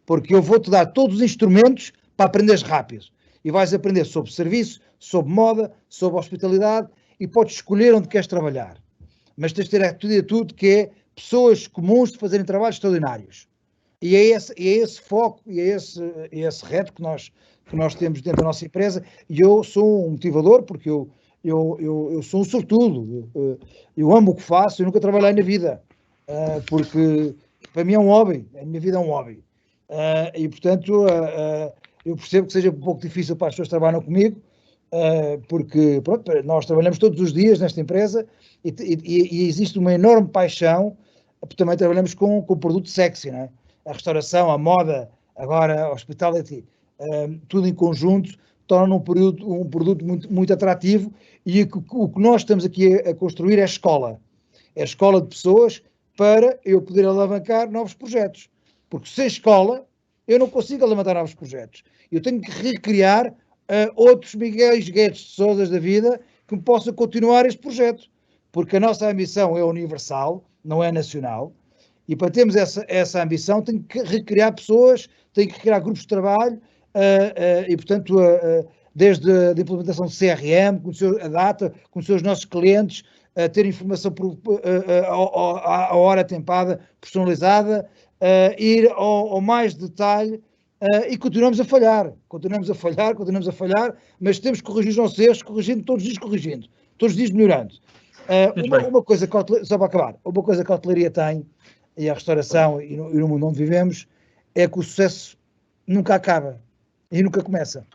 porque eu vou-te dar todos os instrumentos para aprenderes rápido. E vais aprender sobre serviço, sobre moda, sobre hospitalidade e podes escolher onde queres trabalhar. Mas tens de ter a atitude que é pessoas comuns de fazerem trabalhos extraordinários. E é esse foco e é esse reto que nós temos dentro da nossa empresa. E eu sou um motivador porque eu sou um sortudo. Eu amo o que faço, eu nunca trabalhei na vida. Porque para mim é um hobby, a minha vida é um hobby. E portanto eu percebo que seja um pouco difícil para as pessoas que trabalham comigo, porque pronto, nós trabalhamos todos os dias nesta empresa e existe uma enorme paixão, porque também trabalhamos com produto sexy, não é? A restauração, a moda, agora a hospitality, tudo em conjunto torna um produto muito, muito atrativo e o que nós estamos aqui a construir é escola. É escola de pessoas para eu poder alavancar novos projetos. Porque sem escola eu não consigo levantar novos projetos. Eu tenho que recriar outros Miguéis Guedes de Sousas da vida que possam continuar este projeto. Porque a nossa ambição é universal, não é nacional. E para termos essa ambição, tenho que recriar pessoas, tenho que recriar grupos de trabalho e, portanto, desde a implementação de CRM, conhecer a data, conhecer os nossos clientes, ter informação à hora tempada, personalizada, ir ao mais detalhe e continuamos a falhar, mas temos que corrigir os nossos erros, todos os dias melhorando. Uma coisa que só para acabar, uma coisa que a hotelaria tem, e a restauração e no mundo onde vivemos, é que o sucesso nunca acaba e nunca começa.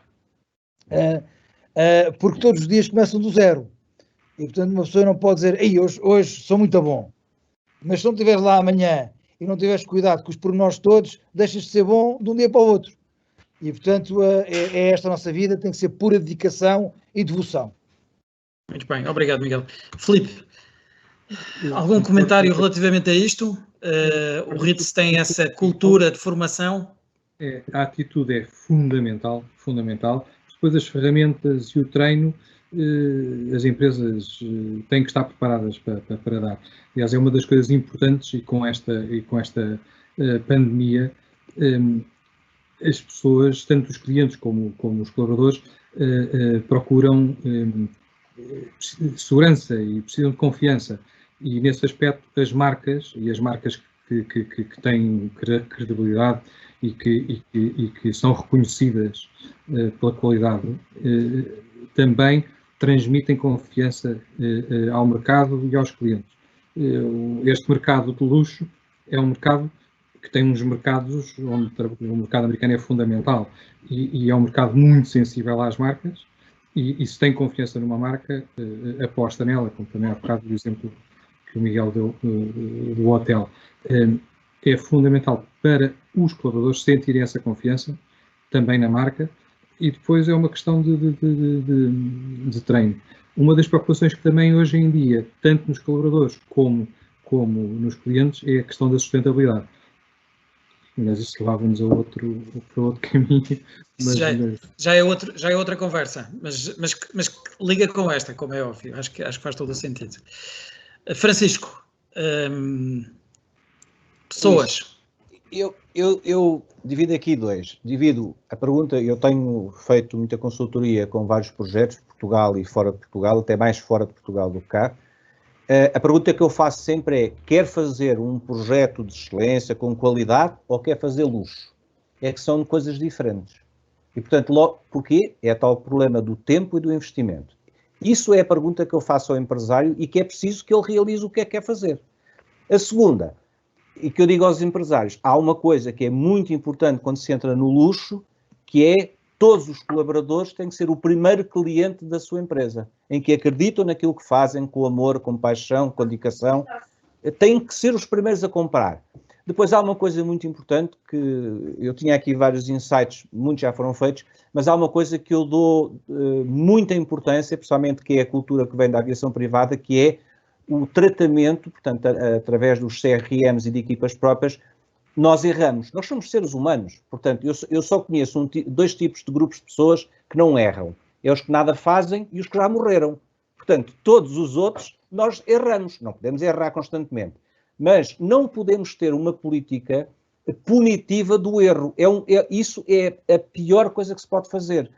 Porque todos os dias começam do zero. E portanto uma pessoa não pode dizer, hoje sou muito bom, mas se não estiveres lá amanhã e não tiveres cuidado com os pormenores todos, deixas de ser bom de um dia para o outro. E portanto é esta a nossa vida, tem que ser pura dedicação e devoção. Muito bem, obrigado, Miguel. Filipe, algum comentário relativamente a isto? O RITS tem essa cultura de formação? A atitude é fundamental. Depois as ferramentas e o treino as empresas têm que estar preparadas para dar. Aliás, é uma das coisas importantes e com esta pandemia, as pessoas, tanto os clientes como os colaboradores, procuram segurança e precisam de confiança. E nesse aspecto, as marcas que têm credibilidade e que são reconhecidas pela qualidade, também transmitem confiança ao mercado e aos clientes. Este mercado de luxo é um mercado que tem uns mercados onde o mercado americano é fundamental e é um mercado muito sensível às marcas e se tem confiança numa marca, aposta nela, como também há bocado do exemplo que o Miguel deu do hotel. É fundamental para os colaboradores sentirem essa confiança também na marca e depois é uma questão de treino. Uma das preocupações que também hoje em dia, tanto nos colaboradores como nos clientes, é a questão da sustentabilidade. Mas isso leva-nos para outro caminho. Mas, já é outra conversa, mas liga com esta, como é óbvio. Acho que faz todo o sentido. Francisco, pessoas. Eu divido aqui dois. Divido a pergunta, eu tenho feito muita consultoria com vários projetos, Portugal e fora de Portugal, até mais fora de Portugal do que cá. A pergunta que eu faço sempre é, quer fazer um projeto de excelência com qualidade ou quer fazer luxo? É que são coisas diferentes. E, portanto, logo, porquê? É tal problema do tempo e do investimento. Isso é a pergunta que eu faço ao empresário e que é preciso que ele realize o que é que quer fazer. A segunda, e que eu digo aos empresários, há uma coisa que é muito importante quando se entra no luxo, que é todos os colaboradores têm que ser o primeiro cliente da sua empresa, em que acreditam naquilo que fazem, com amor, com paixão, com dedicação, têm que ser os primeiros a comprar. Depois há uma coisa muito importante, que eu tinha aqui vários insights, muitos já foram feitos, mas há uma coisa que eu dou muita importância, principalmente que é a cultura que vem da aviação privada, que é o tratamento, portanto, através dos CRMs e de equipas próprias. Nós erramos, nós somos seres humanos, portanto, eu só conheço dois tipos de grupos de pessoas que não erram. É os que nada fazem e os que já morreram. Portanto, todos os outros, nós erramos. Não podemos errar constantemente. Mas não podemos ter uma política punitiva do erro. Isso é a pior coisa que se pode fazer.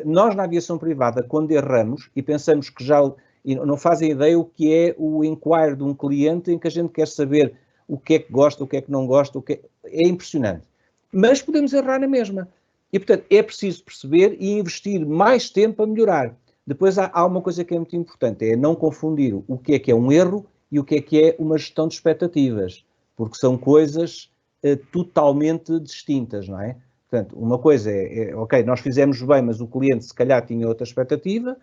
Nós, na aviação privada, quando erramos e pensamos que já... E não fazem ideia o que é o inquire de um cliente em que a gente quer saber o que é que gosta, o que é que não gosta, é impressionante. Mas podemos errar na mesma. E, portanto, é preciso perceber e investir mais tempo a melhorar. Depois há uma coisa que é muito importante, é não confundir o que é um erro e o que é uma gestão de expectativas, porque são coisas totalmente distintas, não é? Portanto, uma coisa ok, nós fizemos bem, mas o cliente se calhar tinha outra expectativa,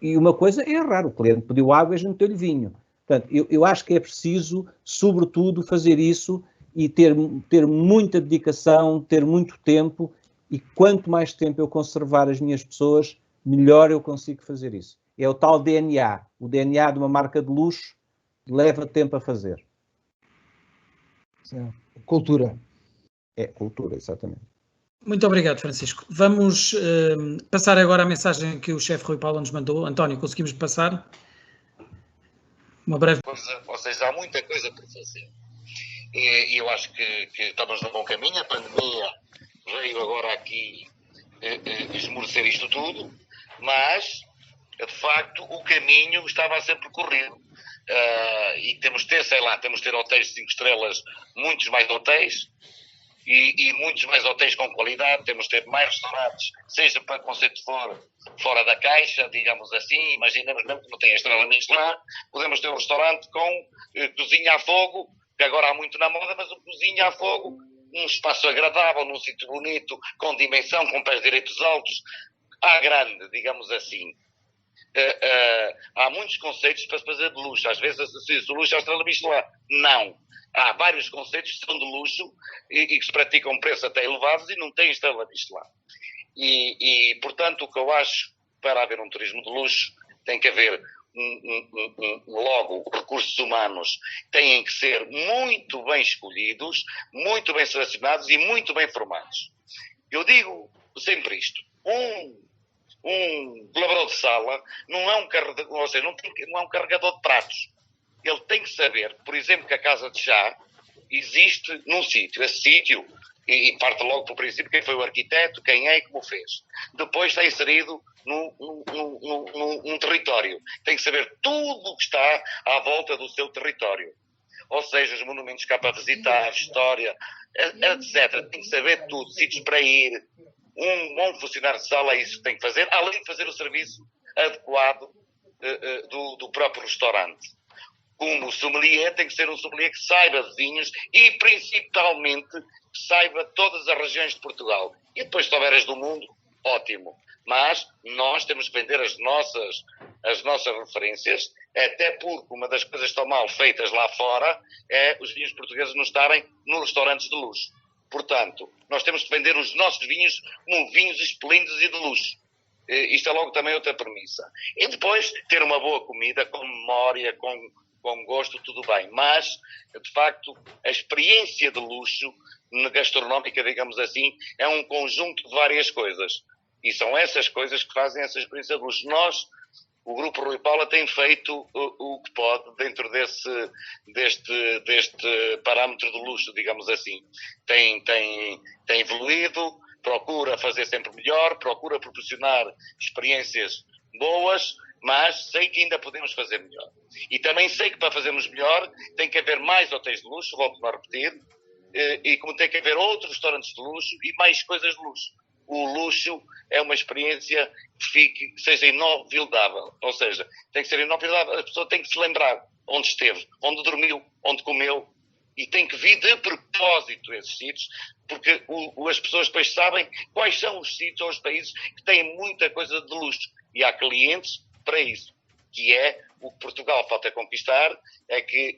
e uma coisa é errar, o cliente pediu água e a gente deu-lhe vinho. Portanto, eu acho que é preciso, sobretudo, fazer isso e ter muita dedicação, ter muito tempo, e quanto mais tempo eu conservar as minhas pessoas, melhor eu consigo fazer isso. É o tal DNA. O DNA de uma marca de luxo leva tempo a fazer. Cultura. É, cultura, exatamente. Muito obrigado, Francisco. Vamos passar agora a mensagem que o chefe Rui Paulo nos mandou. António, conseguimos passar? Uma breve... Ou seja, há muita coisa por fazer. E eu acho que estamos no bom caminho. A pandemia veio agora aqui esmorecer isto tudo, mas, de facto, o caminho estava a ser percorrido. E temos de ter hotéis de 5 estrelas, muitos mais hotéis, e muitos mais hotéis com qualidade. Temos de ter mais restaurantes, seja para conceito fora da caixa, digamos assim. Imaginemos mesmo que não tem a estrela Michelin, podemos ter um restaurante com cozinha a fogo, que agora há muito na moda, mas cozinha a fogo, um espaço agradável, num sítio bonito, com dimensão, com pés direitos altos, à grande, digamos assim. Há muitos conceitos para se fazer de luxo. Às vezes associa-se o luxo à estrela Michelin. Não. Há vários conceitos que são de luxo e que se praticam preços até elevados e não têm estrela Michelin. E, portanto, o que eu acho, para haver um turismo de luxo, tem que haver logo, recursos humanos têm que ser muito bem escolhidos, muito bem selecionados e muito bem formados. Eu digo sempre isto. um colaborador de sala não é um carregador, ou seja, não é um carregador de pratos. Ele tem que saber, por exemplo, que a casa de chá existe num sítio. Esse sítio, e parte logo pelo princípio, quem foi o arquiteto, quem é e como fez. Depois está inserido num território. Tem que saber tudo o que está à volta do seu território. Ou seja, os monumentos cá para visitar, história, etc. Tem que saber tudo, sítios para ir. Um bom funcionário de sala é isso que tem que fazer, além de fazer o serviço adequado do próprio restaurante. Como sommelier, tem que ser um sommelier que saiba de vinhos e, principalmente, que saiba todas as regiões de Portugal. E depois, se houver as do mundo, ótimo. Mas nós temos que vender as nossas referências, até porque uma das coisas que estão mal feitas lá fora é os vinhos portugueses não estarem nos restaurantes de luxo. Portanto, nós temos que vender os nossos vinhos como vinhos esplêndidos e de luxo. Isto é logo também outra premissa. E depois, ter uma boa comida, com memória, com gosto, tudo bem. Mas, de facto, a experiência de luxo gastronómica, digamos assim, é um conjunto de várias coisas. E são essas coisas que fazem essa experiência de luxo. Nós, o Grupo Rui Paula, tem feito o que pode dentro deste parâmetro de luxo, digamos assim. Tem evoluído, procura fazer sempre melhor, procura proporcionar experiências boas, mas sei que ainda podemos fazer melhor. E também sei que para fazermos melhor tem que haver mais hotéis de luxo, volto a repetir, e como tem que haver outros restaurantes de luxo e mais coisas de luxo. O luxo é uma experiência que seja inolvidável, ou seja, tem que ser inolvidável, a pessoa tem que se lembrar onde esteve, onde dormiu, onde comeu, e tem que vir de propósito esses sítios, porque as pessoas depois sabem quais são os sítios ou os países que têm muita coisa de luxo, e há clientes para isso, que é o que Portugal falta conquistar, é que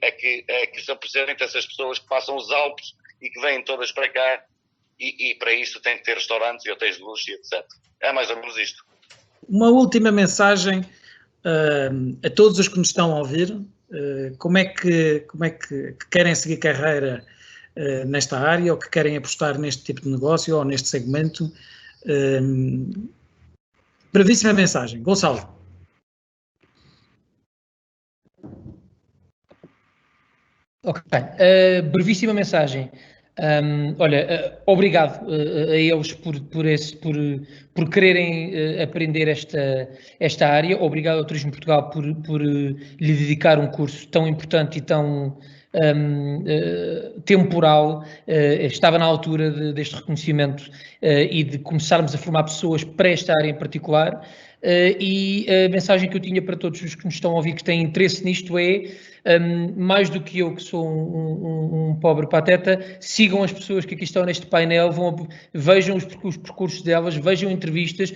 são precisamente essas pessoas que passam os Alpes e que vêm todas para cá, e para isso tem que ter restaurantes e hotéis de luxo e etc. É mais ou menos isto. Uma última mensagem a todos os que nos estão a ouvir. Como é que querem seguir carreira nesta área, ou que querem apostar neste tipo de negócio ou neste segmento? Brevíssima mensagem. Gonçalo. Ok, brevíssima mensagem. Olha, obrigado a eles por quererem aprender esta área. Obrigado ao Turismo Portugal por lhe dedicar um curso tão importante e tão temporal. Estava na altura deste reconhecimento e de começarmos a formar pessoas para esta área em particular. E a mensagem que eu tinha para todos os que nos estão a ouvir que têm interesse nisto é, mais do que eu, que sou um pobre pateta, sigam as pessoas que aqui estão neste painel, vejam os percursos delas, vejam entrevistas,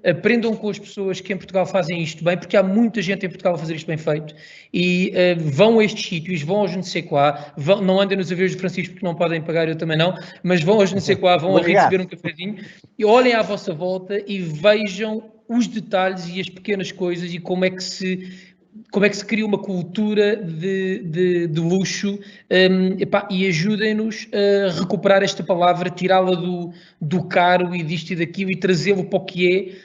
aprendam com as pessoas que em Portugal fazem isto bem, porque há muita gente em Portugal a fazer isto bem feito, e vão a estes sítios, vão aos não sei quá, não andem nos aviões de Francisco porque não podem pagar, eu também não, mas vão aos não sei quá, vão a receber um cafezinho, e olhem à vossa volta e vejam os detalhes e as pequenas coisas e como é que se cria uma cultura de luxo, e ajudem-nos a recuperar esta palavra, tirá-la do caro e disto e daquilo e trazê-lo para o que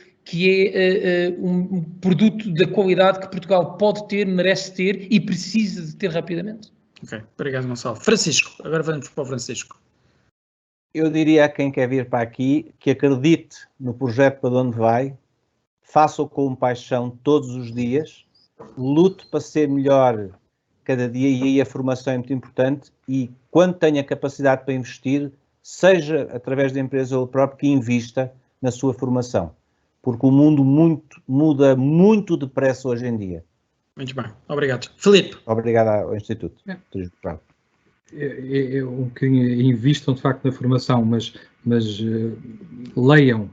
é um produto da qualidade que Portugal pode ter, merece ter e precisa de ter rapidamente. Ok, obrigado, Gonçalo. Francisco, agora vamos para o Francisco. Eu diria a quem quer vir para aqui que acredite no projeto para onde vai, faça-o com paixão todos os dias, lute para ser melhor cada dia, e aí a formação é muito importante, e quando tenha capacidade para investir, seja através da empresa ou do próprio, que invista na sua formação, porque o mundo muda muito depressa hoje em dia. Muito bem, obrigado. Filipe. Obrigado ao Instituto. Eu um bocadinho invistam de facto na formação, mas leiam,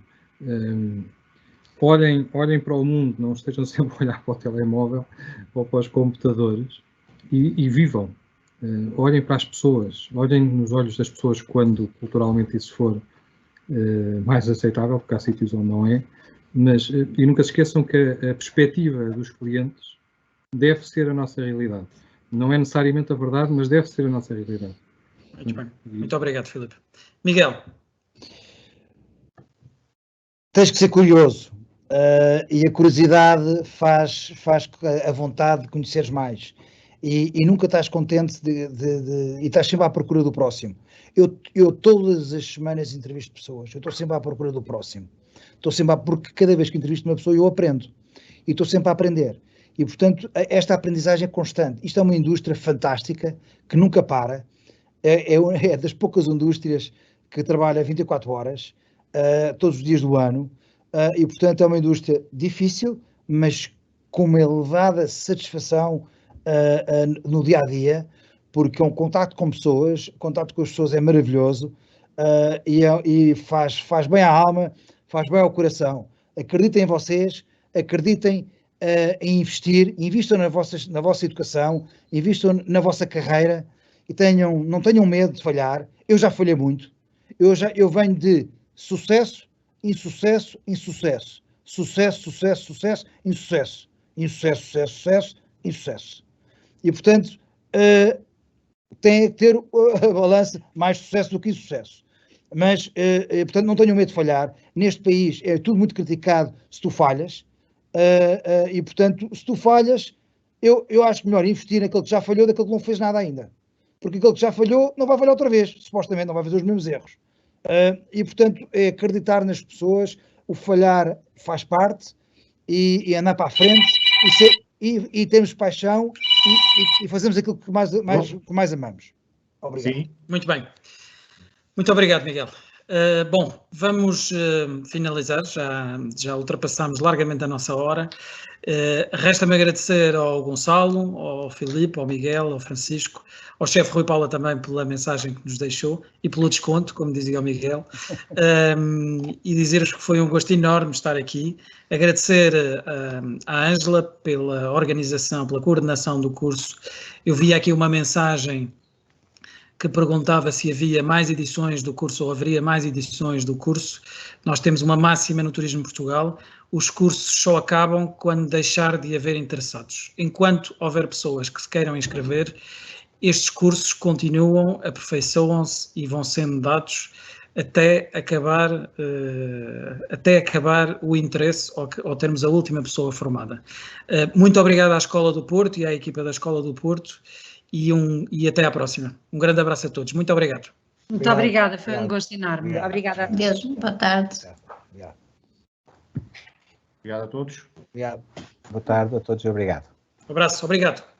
olhem para o mundo, não estejam sempre a olhar para o telemóvel ou para os computadores, e vivam. Olhem para as pessoas, olhem nos olhos das pessoas quando culturalmente isso for mais aceitável, porque há sítios onde não é, mas e nunca se esqueçam que a perspectiva dos clientes deve ser a nossa realidade. Não é necessariamente a verdade, mas deve ser a nossa realidade. Muito bem. Muito obrigado, Filipe. Miguel. tens que ser curioso, e a curiosidade faz a vontade de conheceres mais, e nunca estás contente e estás sempre à procura do próximo. Eu todas as semanas entrevisto pessoas, eu estou sempre à procura do próximo, porque cada vez que entrevisto uma pessoa eu aprendo, e estou sempre a aprender, e portanto esta aprendizagem é constante. Isto é uma indústria fantástica, que nunca para, é das poucas indústrias que trabalha 24 horas, todos os dias do ano, e portanto é uma indústria difícil, mas com uma elevada satisfação no dia a dia, porque é um contacto com pessoas, o contacto com as pessoas é maravilhoso, e faz bem à alma, faz bem ao coração. Acreditem em vocês, acreditem em investir, invistam na vossa educação, invistam na vossa carreira, e não tenham medo de falhar. Eu já falhei muito, eu venho de sucesso, insucesso, insucesso, sucesso, sucesso, sucesso, insucesso, insucesso, sucesso, sucesso, insucesso. E portanto tem que ter a balança mais sucesso do que insucesso. Mas, portanto, não tenham medo de falhar. Neste país é tudo muito criticado se tu falhas, e portanto, se tu falhas, eu acho melhor investir naquele que já falhou daquele que não fez nada ainda. Porque aquele que já falhou não vai falhar outra vez, supostamente não vai fazer os mesmos erros. E portanto, é acreditar nas pessoas, o falhar faz parte, e andar para a frente, e termos paixão, e fazemos aquilo que mais amamos. Obrigado. Sim. Muito bem. Muito obrigado, Miguel. Bom, vamos finalizar, já ultrapassámos largamente a nossa hora. Resta-me agradecer ao Gonçalo, ao Filipe, ao Miguel, ao Francisco, ao chefe Rui Paula também pela mensagem que nos deixou e pelo desconto, como dizia o Miguel, e dizer-vos que foi um gosto enorme estar aqui. Agradecer à Ângela pela organização, pela coordenação do curso. Eu vi aqui uma mensagem que perguntava se havia mais edições do curso ou haveria mais edições do curso. Nós temos uma máxima no Turismo Portugal: os cursos só acabam quando deixar de haver interessados. Enquanto houver pessoas que se queiram inscrever, estes cursos continuam, aperfeiçoam-se e vão sendo dados até acabar o interesse ou termos a última pessoa formada. Muito obrigado à Escola do Porto e à equipa da Escola do Porto, e até à próxima. Um grande abraço a todos. Muito obrigado. Muito obrigada, foi um gosto enorme. Obrigada. Deus, boa tarde. Obrigado. Obrigado a todos. Obrigado. Boa tarde a todos e obrigado. Um abraço, obrigado.